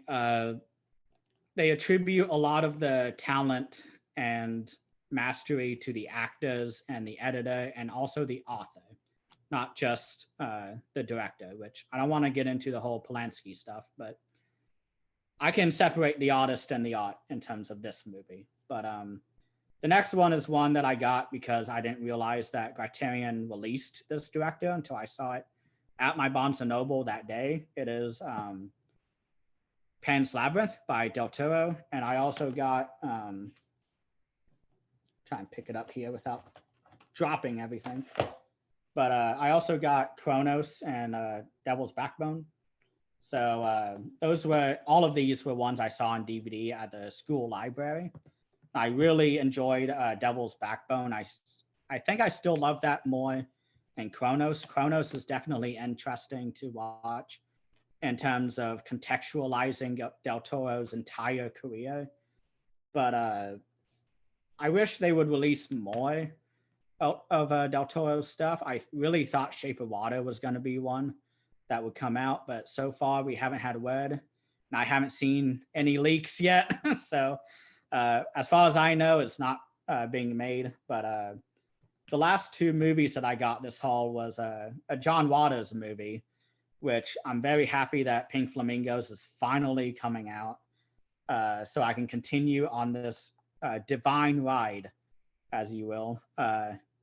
they attribute a lot of the talent and mastery to the actors and the editor and also the author, not just the director, which I don't want to get into the whole Polanski stuff, but I can separate the artist and the art in terms of this movie. But the next one is one that I got because I didn't realize that Criterion released this director until I saw it at my Barnes & Noble that day. It is Pan's Labyrinth by Del Toro. And I also got, try and pick it up here without dropping everything. But I also got Kronos and Devil's Backbone. So all of these were ones I saw on DVD at the school library. I really enjoyed Devil's Backbone. I think I still love that more than Kronos. Kronos is definitely interesting to watch in terms of contextualizing Del Toro's entire career. But I wish they would release more of Del Toro's stuff. I really thought Shape of Water was going to be one that would come out, but so far we haven't had word, and I haven't seen any leaks yet. So as far as I know, it's not being made. But the last two movies that I got this haul was a John Waters movie, which I'm very happy that Pink Flamingos is finally coming out, so I can continue on this divine ride, as you will.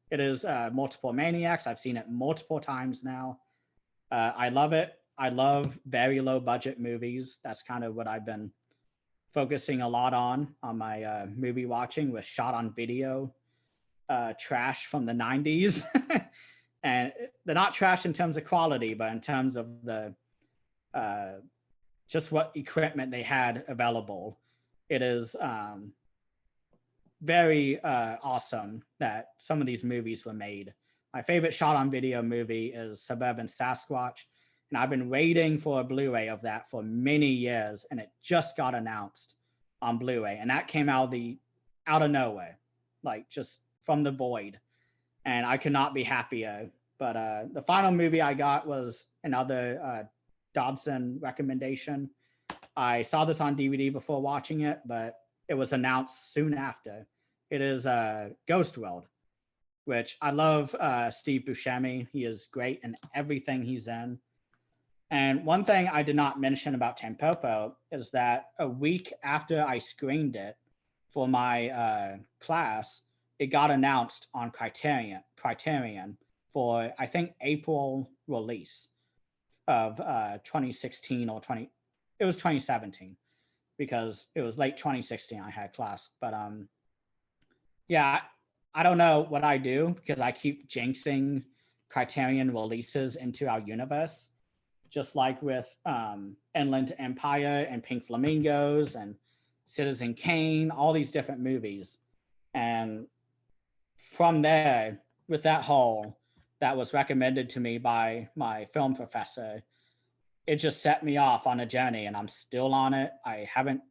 It is Multiple Maniacs. I've seen it multiple times now. I love it. I love very low budget movies. That's kind of what I've been focusing a lot on my movie watching, with shot on video trash from the 90s. And they're not trash in terms of quality, but in terms of the just what equipment they had available. It is very awesome that some of these movies were made. My favorite shot on video movie is Suburban Sasquatch, and I've been waiting for a Blu-ray of that for many years, and it just got announced on Blu-ray, and that came out of nowhere, like just from the void, and I could not be happier. But the final movie I got was another Dobson recommendation. I saw this on DVD before watching it, but it was announced soon after. It is Ghost World, which I love. Steve Buscemi, he is great in everything he's in. And one thing I did not mention about Tampopo is that a week after I screened it for my class, it got announced on Criterion for, I think, April release of 2016 or it was 2017, because it was late 2016 I had class. But yeah, I don't know what I do, because I keep jinxing Criterion releases into our universe, just like with Inland Empire and Pink Flamingos and Citizen Kane, all these different movies. And from there, with that haul that was recommended to me by my film professor, it just set me off on a journey, and I'm still on it. I haven't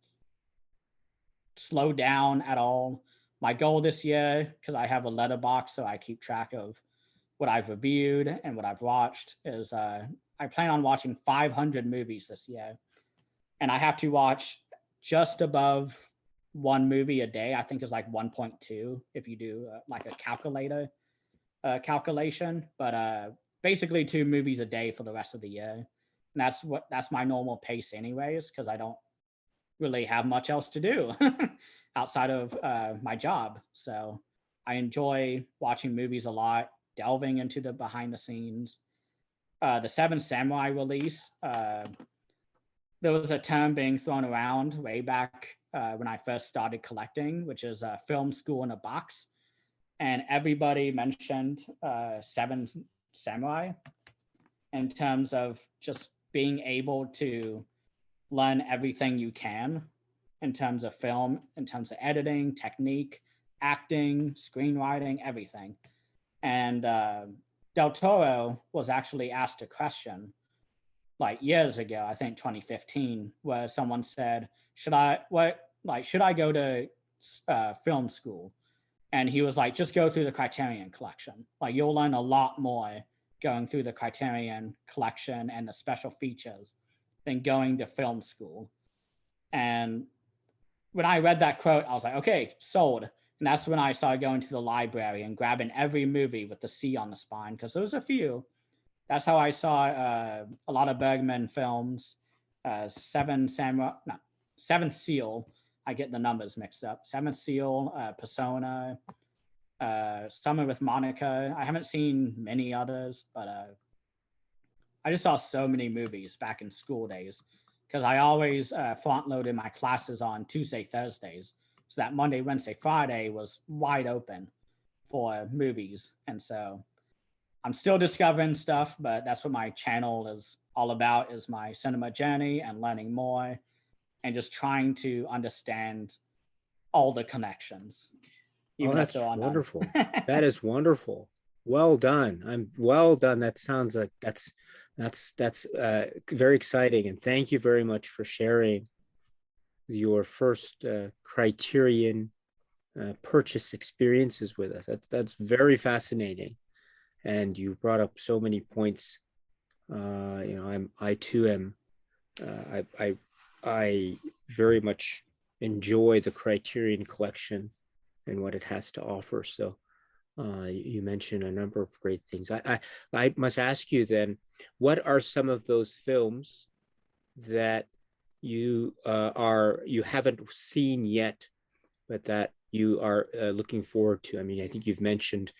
slowed down at all. My goal this year, because I have a letterbox so I keep track of what I've reviewed and what I've watched, is I plan on watching 500 movies this year. And I have to watch just above one movie a day. I think it's like 1.2 if you do like a calculation. But basically 2 movies a day for the rest of the year. And that's my normal pace anyways, because I don't really have much else to do outside of my job. So I enjoy watching movies a lot, delving into the behind the scenes. The Seven Samurai release, there was a term being thrown around way back when I first started collecting, which is a film school in a box. And everybody mentioned Seven Samurai in terms of just being able to learn everything you can in terms of film, in terms of editing, technique, acting, screenwriting, everything. And Del Toro was actually asked a question like years ago, I think 2015, where someone said, should I go to film school? And he was like, just go through the Criterion collection. Like, you'll learn a lot more going through the Criterion collection and the special features than going to film school. And when I read that quote, I was like, okay, sold. And that's when I started going to the library and grabbing every movie with the C on the spine, because there was a few. That's how I saw a lot of Bergman films. Seven Samurai, no, Seventh Seal. I get the numbers mixed up. Seventh Seal, Persona, Summer with Monica. I haven't seen many others, but I just saw so many movies back in school days because I always front loaded my classes on Tuesday, Thursdays. So that Monday, Wednesday, Friday was wide open for movies. And so I'm still discovering stuff, but that's what my channel is all about, is my cinema journey and learning more and just trying to understand all the connections, Oh, even if that's there are none. wonderful. That is wonderful. Well done. I'm well done. That sounds like that's very exciting. And thank you very much for sharing your first Criterion purchase experiences with us. That's very fascinating. And you brought up so many points. I too am. I very much enjoy the Criterion collection and what it has to offer. So you mentioned a number of great things. I must ask you then, what are some of those films that you haven't seen yet, but that you are looking forward to? I mean, I think you've mentioned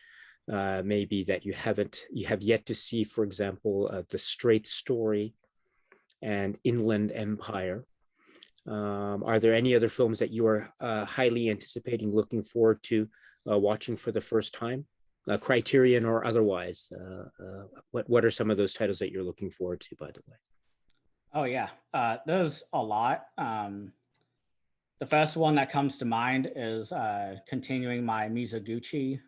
maybe that you have yet to see, for example, The Straight Story and Inland Empire. Are there any other films that you are highly anticipating, looking forward to watching for the first time, Criterion or otherwise? What are some of those titles that you're looking forward to, by the way? Oh, yeah. There's a lot. The first one that comes to mind is continuing my Mizoguchi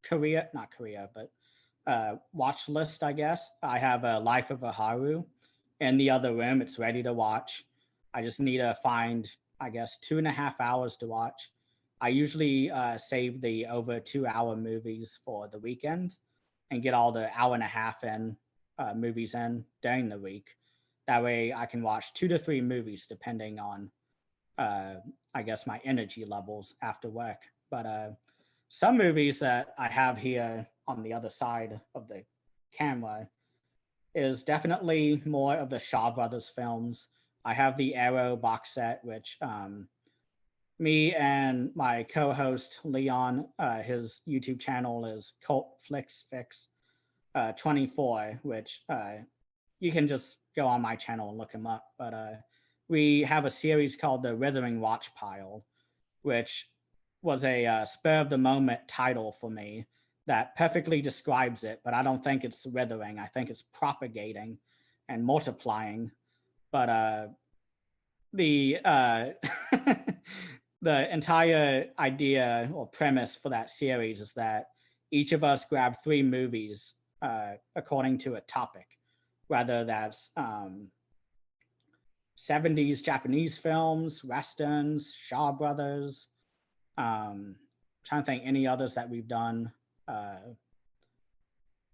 career, not career, but watch list, I guess. I have a Life of a Haru in the other room. It's ready to watch. I just need to find, I guess, 2.5 hours to watch. I usually save the over 2 hour movies for the weekend and get all the hour and a half in movies in during the week. That way I can watch 2 to 3 movies depending on, uh, I guess, my energy levels after work. But some movies that I have here on the other side of the camera is definitely more of the Shaw Brothers films. I have the Arrow box set, which me and my co-host Leon, his YouTube channel is Cult Flicks Fix 24, which you can just go on my channel and look him up. But we have a series called the Withering Watch Pile, which was a spur of the moment title for me that perfectly describes it. But I don't think it's withering. I think it's propagating and multiplying. But the the entire idea or premise for that series is that each of us grab 3 movies according to a topic, whether that's 70s Japanese films, westerns, Shaw Brothers. Trying to think any others that we've done.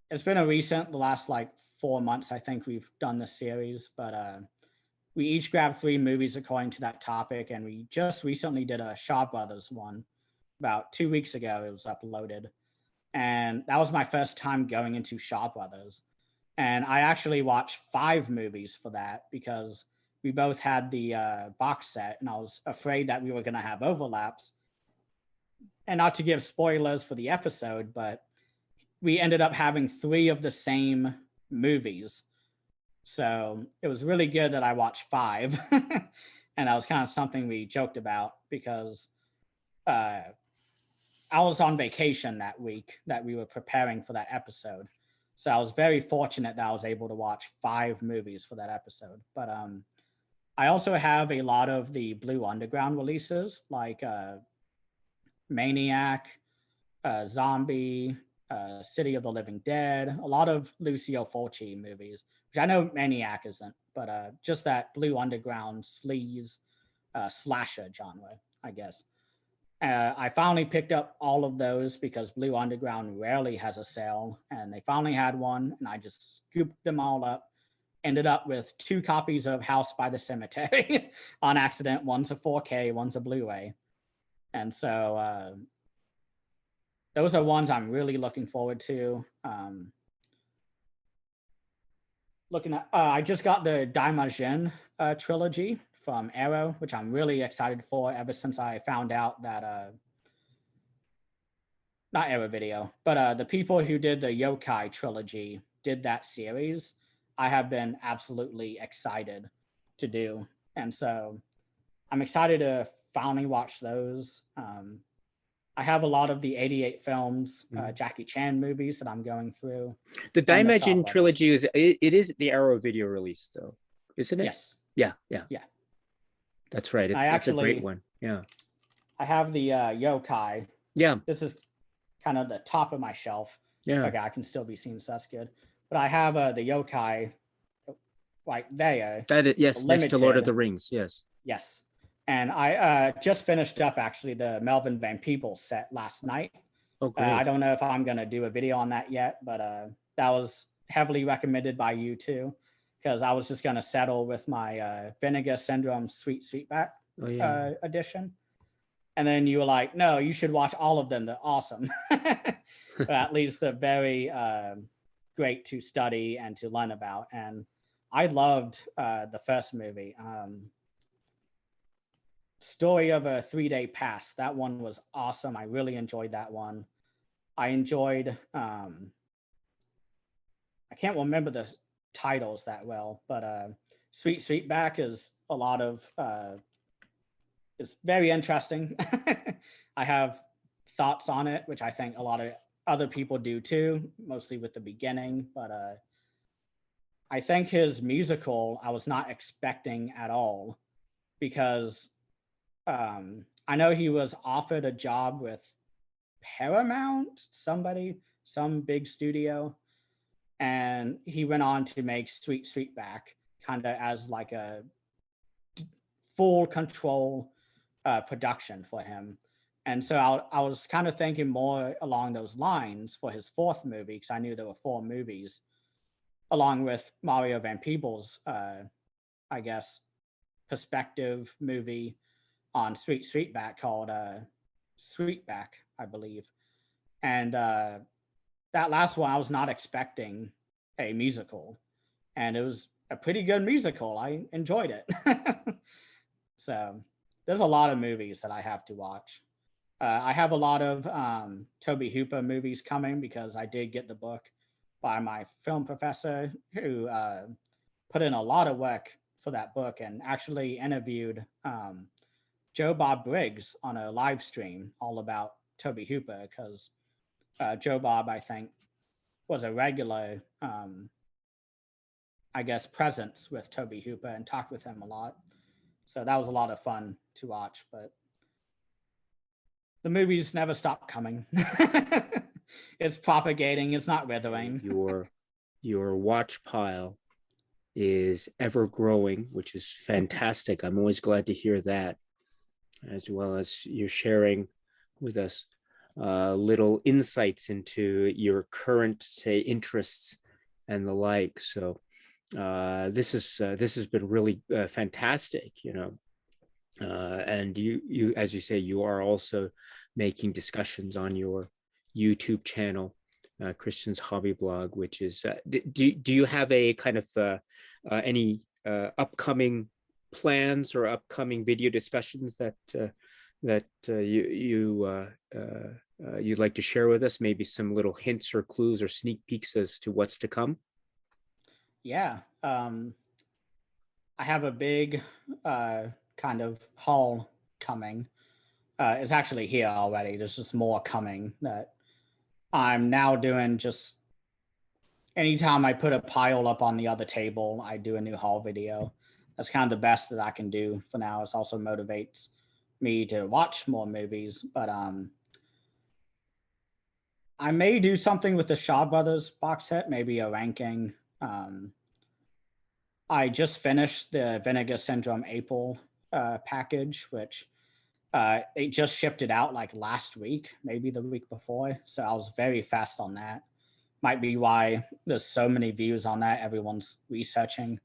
It's been the last like 4 months, I think we've done this series, but we each grabbed 3 movies according to that topic, and we just recently did a Shaw Brothers one about 2 weeks ago. It was uploaded, and that was my first time going into Shaw Brothers. And I actually watched 5 movies for that because we both had the box set, and I was afraid that we were going to have overlaps. And not to give spoilers for the episode, but we ended up having 3 of the same movies. So it was really good that I watched 5. And that was kind of something we joked about because uh, I was on vacation that week that we were preparing for that episode. So I was very fortunate that I was able to watch 5 movies for that episode. But I also have a lot of the Blue Underground releases, like Maniac, Zombie, City of the Living Dead, a lot of Lucio Fulci movies, which I know Maniac isn't, but just that Blue Underground sleaze slasher genre, I guess. I finally picked up all of those because Blue Underground rarely has a sale, and they finally had one, and I just scooped them all up ended up with 2 copies of House by the Cemetery on accident. One's a 4K, one's a Blu-ray. And so those are ones I'm really looking forward to. Looking at, I just got the Daimajin trilogy from Arrow, which I'm really excited for ever since I found out that, not Arrow Video, but the people who did the Yokai trilogy did that series. I have been absolutely excited to do. And so I'm excited to finally watch those. I have a lot of the 88 films, Jackie Chan movies that I'm going through. The Daimajin trilogy it is the Arrow Video release, though, isn't it? Yes. Yeah. That's right. That's a great one. Yeah. I have the Yokai. Yeah. This is kind of the top of my shelf. Yeah. Okay, I can still be seen, so that's good. But I have the Yokai right there. Yes, next to Lord of the Rings. Yes. Yes. And I just finished up actually the Melvin Van Peebles set last night. Oh, great. I don't know if I'm going to do a video on that yet, but that was heavily recommended by you too, because I was just going to settle with my Vinegar Syndrome Sweet Sweetback edition. And then you were like, no, you should watch all of them. They're awesome. But at least they're very great to study and to learn about. And I loved the first movie. Story of a 3-Day Pass. That one was awesome. I really enjoyed that one. I enjoyed, I can't remember the titles that well, but Sweet Sweetback is a lot of, it's very interesting. I have thoughts on it, which I think a lot of other people do too, mostly with the beginning, but I think his musical, I was not expecting at all, because I know he was offered a job with Paramount, some big studio, and he went on to make Sweet Sweetback kind of as like a full control production for him. And so I was kind of thinking more along those lines for his 4th movie, because I knew there were 4 movies, along with Mario Van Peebles, I guess, perspective movie on Sweet Sweetback called Sweetback, I believe. And that last one, I was not expecting a musical, and it was a pretty good musical. I enjoyed it. So there's a lot of movies that I have to watch. I have a lot of Tobe Hooper movies coming, because I did get the book by my film professor, who put in a lot of work for that book and actually interviewed Joe Bob Briggs on a live stream all about Tobe Hooper, because Joe Bob, I think, was a regular, I guess, presence with Tobe Hooper and talked with him a lot. So that was a lot of fun to watch, but the movies never stop coming. It's propagating, it's not withering. Your watch pile is ever growing, which is fantastic. I'm always glad to hear that, as well as you're sharing with us little insights into your current, say, interests and the like. So this has been really fantastic, and you, as you say, you are also making discussions on your YouTube channel, Christian's HobbiBlog, which is, do you have a kind of any upcoming plans or upcoming video discussions that you'd like to share with us? Maybe some little hints or clues or sneak peeks as to what's to come? Yeah. I have a big kind of haul coming. It's actually here already. There's just more coming that I'm now doing. Just anytime I put a pile up on the other table, I do a new haul video. That's kind of the best that I can do for now. It also motivates me to watch more movies. But I may do something with the Shaw Brothers box set, maybe a ranking. I just finished the Vinegar Syndrome April package, which they just shipped it out like last week, maybe the week before. So I was very fast on that. might be why there's so many views on that. Everyone's researching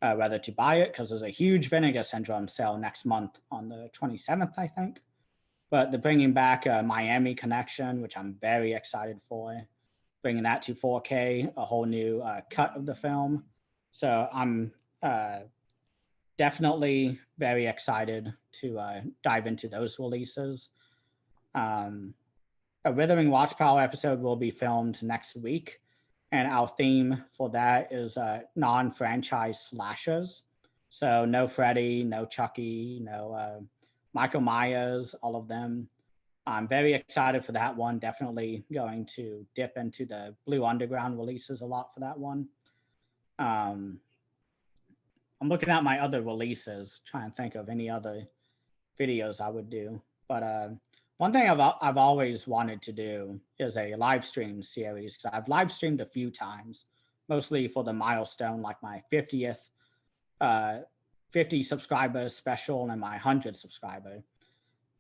whether to buy it because there's a huge Vinegar Syndrome sale next month on the 27th, I think. But they're bringing back a Miami Connection, which I'm very excited for, bringing that to 4K, a whole new cut of the film. So I'm definitely very excited to dive into those releases. Um, a Withering Watchtower episode will be filmed next week, and our theme for that is non-franchise slashers. So no Freddy, no Chucky, no Michael Myers, all of them. I'm very excited for that one. Definitely going to dip into the Blue Underground releases a lot for that one. Um, I'm looking at my other releases, trying to think of any other videos I would do. But one thing I've always wanted to do is a live stream series because I've live streamed a few times, mostly for the milestone, like my 50th, uh, 50 subscriber special and my 100 subscriber.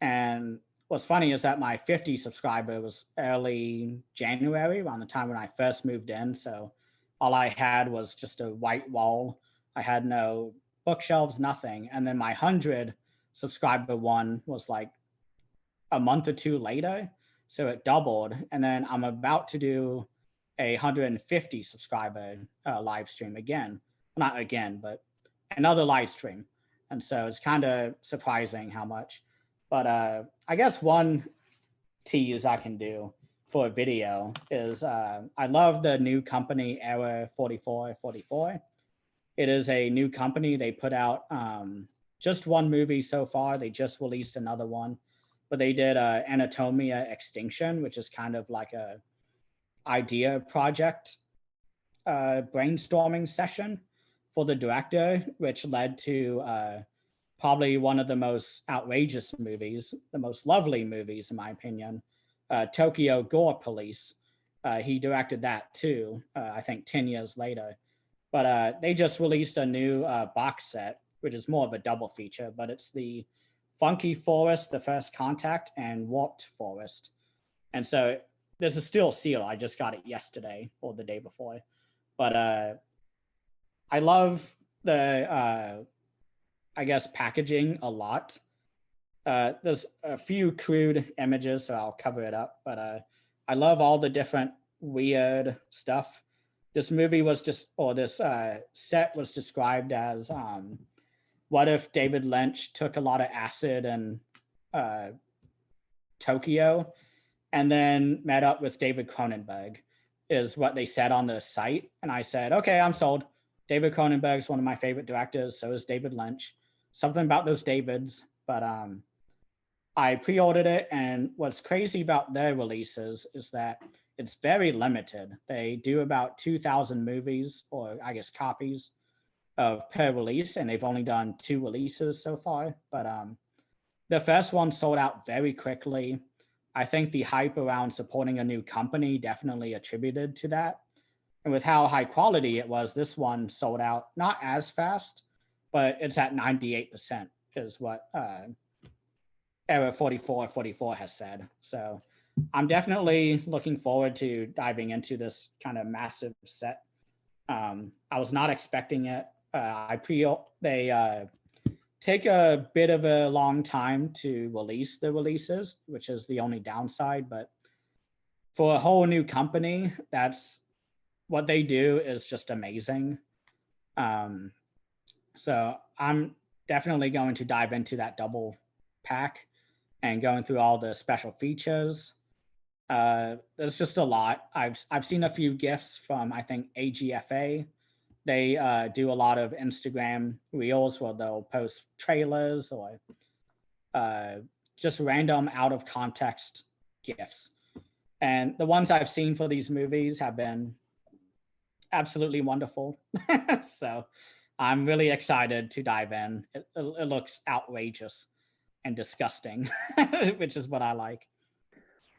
And what's funny is that my 50 subscriber was early January, around the time when I first moved in. So all I had was just a white wall. I had no bookshelves, nothing. And then my 100 subscriber one was like a month or two later. So it doubled. And then I'm about to do a 150 subscriber live stream again. Not again, but another live stream. And so it's kind of surprising how much. But I guess one tease I can do for a video is I love the new company Era 4444. It is a new company. They put out just one movie so far. They just released another one, but they did Anatomia Extinction, which is kind of like a idea project brainstorming session for the director, which led to probably one of the most outrageous movies, the most lovely movies, in my opinion, Tokyo Gore Police. He directed that too, I think 10 years later. But they just released a new box set, which is more of a double feature, but it's the Funky Forest, The First Contact, and Warped Forest. And so this is still sealed. I just got it yesterday or the day before. But I love the I guess packaging a lot. There's a few crude images, so I'll cover it up. But I love all the different weird stuff. This movie was just, or this set was described as, what if David Lynch took a lot of acid in Tokyo and then met up with David Cronenberg, is what they said on the site. And I said, okay, I'm sold. David Cronenberg is one of my favorite directors. So is David Lynch. Something about those Davids. But I pre-ordered it. And what's crazy about their releases is that it's very limited. They do about 2,000 movies, or I guess copies, per release. And they've only done 2 releases so far. But the first one sold out very quickly. I think the hype around supporting a new company definitely attributed to that. And with how high quality it was, this one sold out not as fast, but it's at 98% is what Era 4444 has said. So I'm definitely looking forward to diving into this kind of massive set. I was not expecting it. They take a bit of a long time to release the releases, which is the only downside. But for a whole new company, that's what they do is just amazing. So I'm definitely going to dive into that double pack and going through all the special features. There's just a lot. I've seen a few gifs from, I think, AGFA. They do a lot of Instagram reels where they'll post trailers or just random out of context gifs. And the ones I've seen for these movies have been absolutely wonderful. So I'm really excited to dive in. It looks outrageous and disgusting, which is what I like.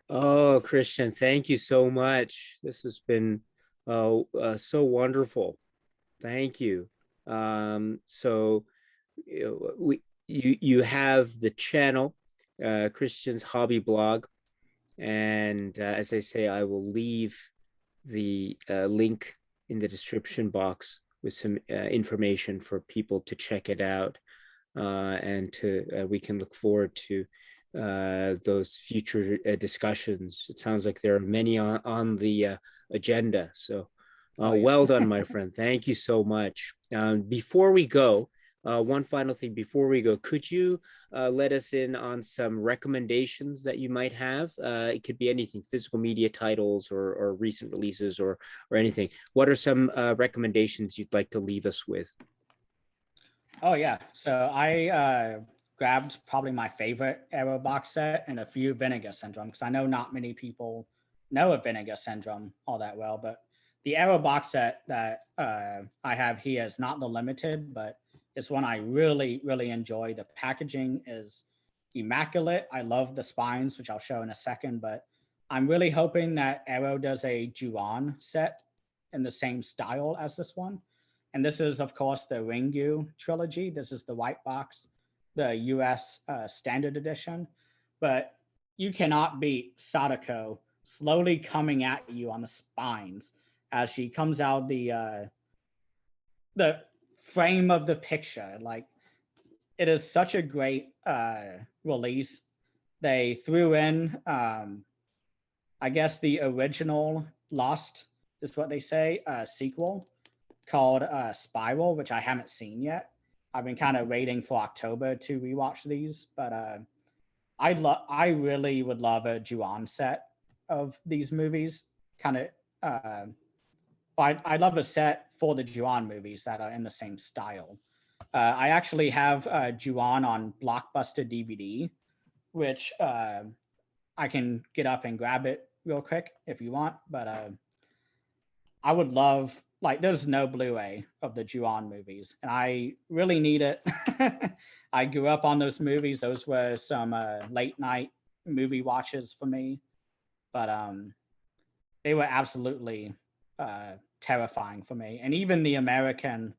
Oh, Christian, thank you so much. This has been so wonderful. Thank you. So you have the channel, Christian's HobbiBlog, and as I say, I will leave the link in the description box with some information for people to check it out, and to we can look forward to those future discussions. It sounds like there are many on the agenda. So Oh yeah. well done, my friend. Thank you so much. Before we go, one final thing before we go, could you let us in on some recommendations that you might have? It could be anything, physical media titles or recent releases or anything. What are some recommendations you'd like to leave us with? Oh yeah. So I grabbed probably my favorite Arrow box set and a few Vinegar Syndrome, because I know not many people know of Vinegar Syndrome all that well. But the Arrow box set that I have here is not the limited, but it's one I really enjoy. The packaging is immaculate. I love the spines, which I'll show in a second. But I'm really hoping that Arrow does a Ju-On set in the same style as this one. And this is, of course, the Ringu trilogy. This is the white box, the US standard edition. But you cannot beat Sadako slowly coming at you on the spines as she comes out the frame of the picture. Like, it is such a great release. They threw in, I guess, the original Lost is what they say, sequel called Spiral, which I haven't seen yet. I've been kind of waiting for October to rewatch these, but I really would love a Ju-On set of these movies. Kind of, I love a set for the Ju-On movies that are in the same style. I actually have Ju-On on Blockbuster DVD, which I can get up and grab it real quick if you want. But I would love, like, there's no Blu-ray of the Ju-On movies, and I really need it. I grew up on those movies. Those were some late night movie watches for me, but they were absolutely terrifying for me. And even the American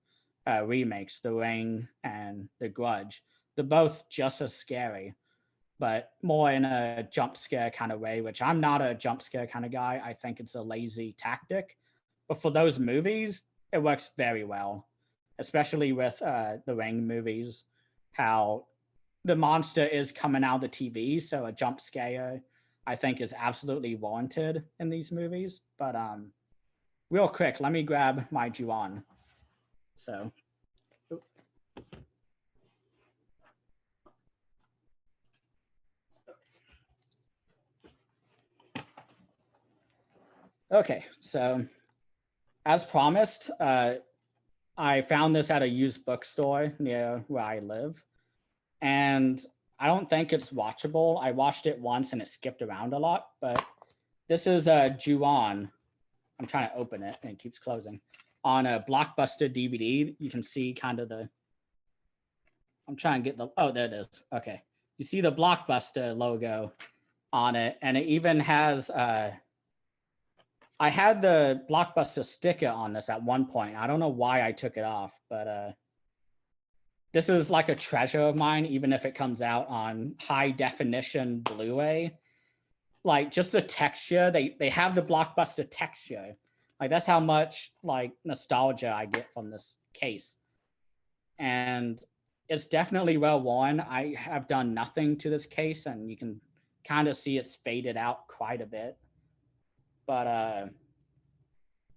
remakes, The Ring and The Grudge, they're both just as scary, but more in a jump scare kind of way, which I'm not a jump scare kind of guy. I think it's a lazy tactic. But for those movies, it works very well, especially with the Ring movies, how the monster is coming out of the TV. So a jump scare, I think, is absolutely warranted in these movies. But real quick, let me grab my Ju-On. So. Okay, so as promised, I found this at a used bookstore near where I live, and I don't think it's watchable. I watched it once and it skipped around a lot, but this is a Ju-On. I'm trying to open it and it keeps closing. On a Blockbuster DVD, you can see kind of the. I'm trying to get the. Oh, there it is. Okay, you see the Blockbuster logo on it, and it even has. I had the Blockbuster sticker on this at one point. I don't know why I took it off, but this is like a treasure of mine, even if it comes out on high definition Blu-ray. Like, just the texture, they have the Blockbuster texture. Like, that's how much like nostalgia I get from this case. And it's definitely well worn. I have done nothing to this case, and you can kind of see it's faded out quite a bit. But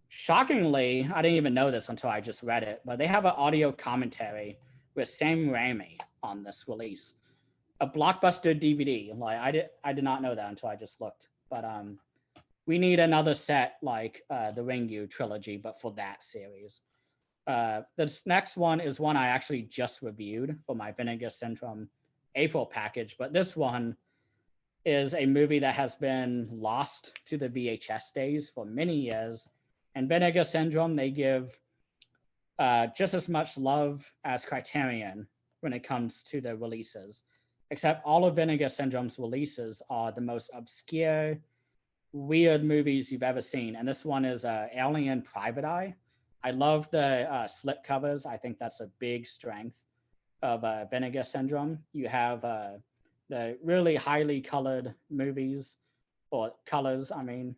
shockingly, I didn't even know this until I just read it, but they have an audio commentary with Sam Raimi on this release. A Blockbuster DVD. Like, I did not know that until I just looked. But we need another set like the Ringu trilogy, but for that series. This next one is one I actually just reviewed for my Vinegar Syndrome April package, but this one is a movie that has been lost to the VHS days for many years. And Vinegar Syndrome, they give just as much love as Criterion when it comes to the releases. Except all of Vinegar Syndrome's releases are the most obscure, weird movies you've ever seen. And this one is Alien Private Eye. I love the slip covers. I think that's a big strength of Vinegar Syndrome. You have the really highly colored movies, or colors, I mean.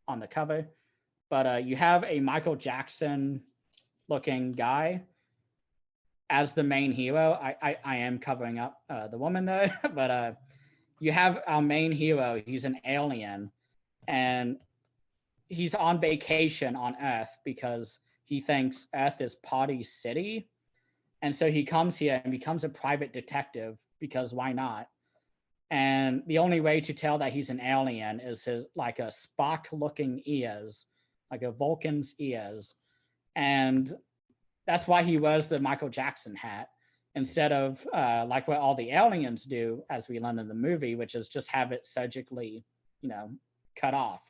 on the cover. But you have a Michael Jackson looking guy as the main hero. I am covering up the woman though, but you have our main hero. He's an alien, and he's on vacation on Earth because he thinks Earth is Party City, and so he comes here and becomes a private detective because why not? And the only way to tell that he's an alien is his like a Spock-looking ears, like a Vulcan's ears, and that's why he wears the Michael Jackson hat instead of like what all the aliens do, as we learn in the movie, which is just have it surgically, cut off.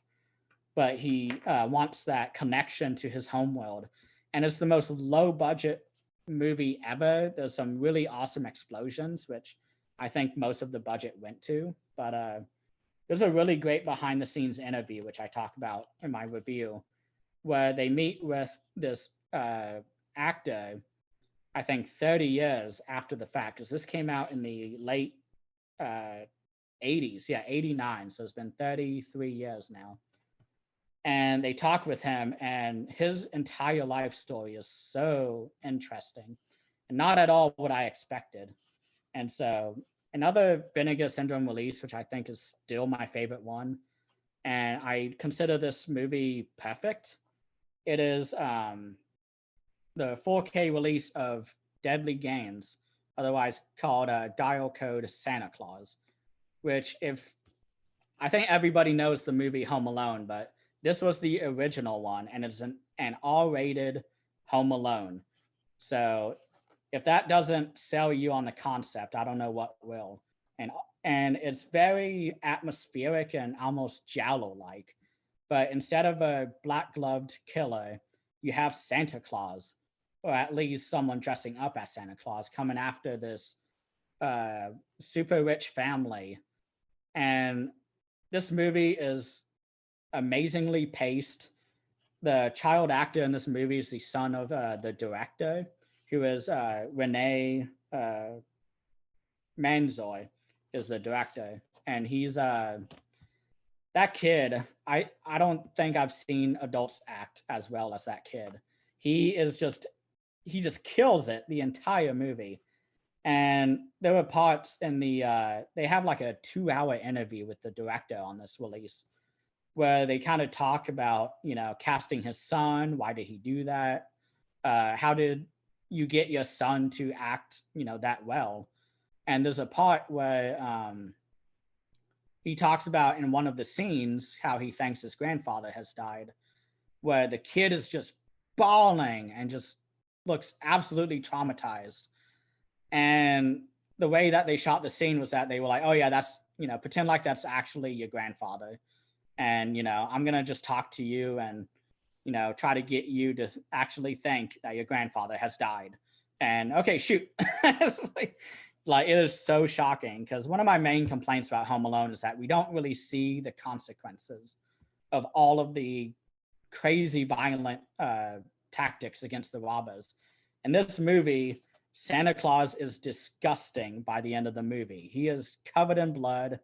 But he wants that connection to his homeworld, and it's the most low budget movie ever. There's some really awesome explosions, which I think most of the budget went to. But there's a really great behind the scenes interview, which I talk about in my review, where they meet with this actor, I think 30 years after the fact, because this came out in the late 80s, yeah, 89. So it's been 33 years now. And they talk with him, and his entire life story is so interesting and not at all what I expected. And so another Vinegar Syndrome release, which I think is still my favorite one, and I consider this movie perfect. It is the 4K release of Deadly Games, otherwise called Dial Code Santa Claus, which if I think everybody knows the movie Home Alone, but this was the original one, and it's an R-rated Home Alone. So if that doesn't sell you on the concept, I don't know what will. And it's very atmospheric and almost Giallo-like. But instead of a black-gloved killer, you have Santa Claus, or at least someone dressing up as Santa Claus, coming after this super rich family. And this movie is amazingly paced. The child actor in this movie is the son of the director, who is Rene Manzoy, is the director, and he's that kid. I don't think I've seen adults act as well as that kid. He just kills it the entire movie. And there were parts in the they have like a 2-hour interview with the director on this release, where they kind of talk about, casting his son. Why did he do that? How did you get your son to act, that well? And there's a part where he talks about in one of the scenes how he thinks his grandfather has died, where the kid is just bawling and just looks absolutely traumatized. And the way that they shot the scene was that they were like, oh yeah, that's, pretend like that's actually your grandfather. And, I'm going to just talk to you and, try to get you to actually think that your grandfather has died. And okay, shoot. It's like it is so shocking, because one of my main complaints about Home Alone is that we don't really see the consequences of all of the crazy violent tactics against the robbers. In this movie, Santa Claus is disgusting by the end of the movie. He is covered in blood.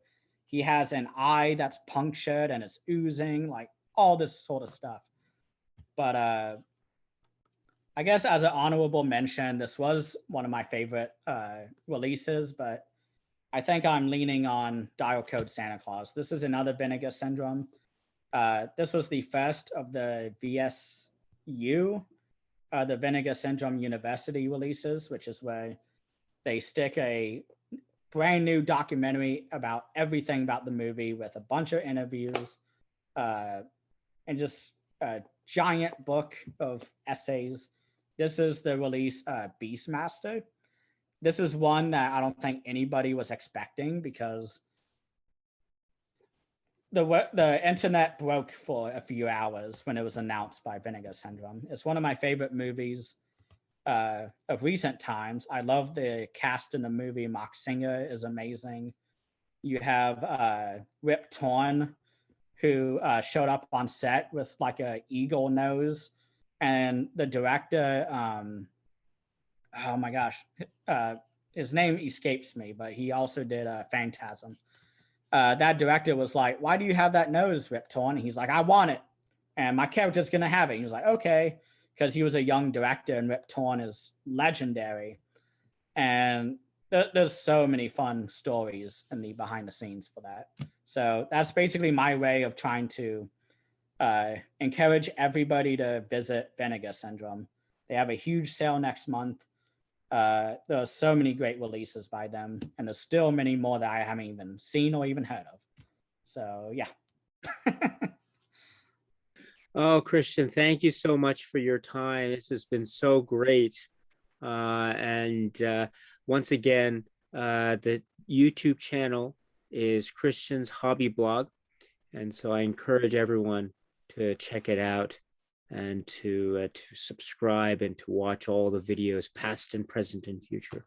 He has an eye that's punctured and it's oozing, like all this sort of stuff. But I guess as an honorable mention, this was one of my favorite releases, but I think I'm leaning on Dial Code Santa Claus. This is another Vinegar Syndrome. This was the first of the VSU, the Vinegar Syndrome University releases, which is where they stick a brand new documentary about everything about the movie with a bunch of interviews and just a giant book of essays. This is the release Beastmaster. This is one that I don't think anybody was expecting, because the internet broke for a few hours when it was announced by Vinegar Syndrome. It's one of my favorite movies of recent times. I love the cast in the movie. Mark Singer is amazing. You have Rip Torn, who showed up on set with like a eagle nose, and the director, oh my gosh, his name escapes me, but he also did Phantasm. that director was like, "Why do you have that nose ripped torn?" And he's like, "I want it, and my character's gonna have it." He was like, "Okay," because he was a young director, and Rip Torn is legendary. And there's so many fun stories in the behind the scenes for that. So that's basically my way of trying to encourage everybody to visit Vinegar Syndrome. They have a huge sale next month. There are so many great releases by them, and there's still many more that I haven't even seen or even heard of. So yeah. Oh, Christian, thank you so much for your time. This has been so great. And once again, the YouTube channel is Christian's Hobby Blog. And so I encourage everyone to check it out and to subscribe and to watch all the videos, past and present and future,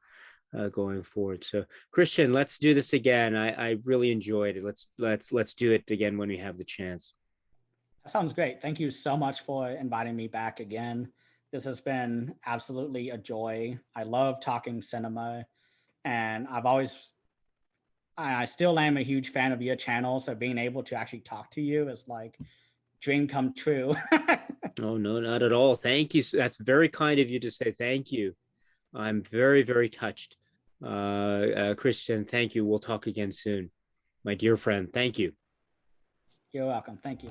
going forward. So Christian, let's do this again. I really enjoyed it. Let's do it again when we have the chance. That sounds great. Thank you so much for inviting me back again. This has been absolutely a joy. I love talking cinema, and I still am a huge fan of your channel. So being able to actually talk to you is like dream come true. Oh, no, not at all. Thank you. That's very kind of you to say thank you. I'm very, very touched. Christian, thank you. We'll talk again soon. My dear friend, thank you. You're welcome. Thank you.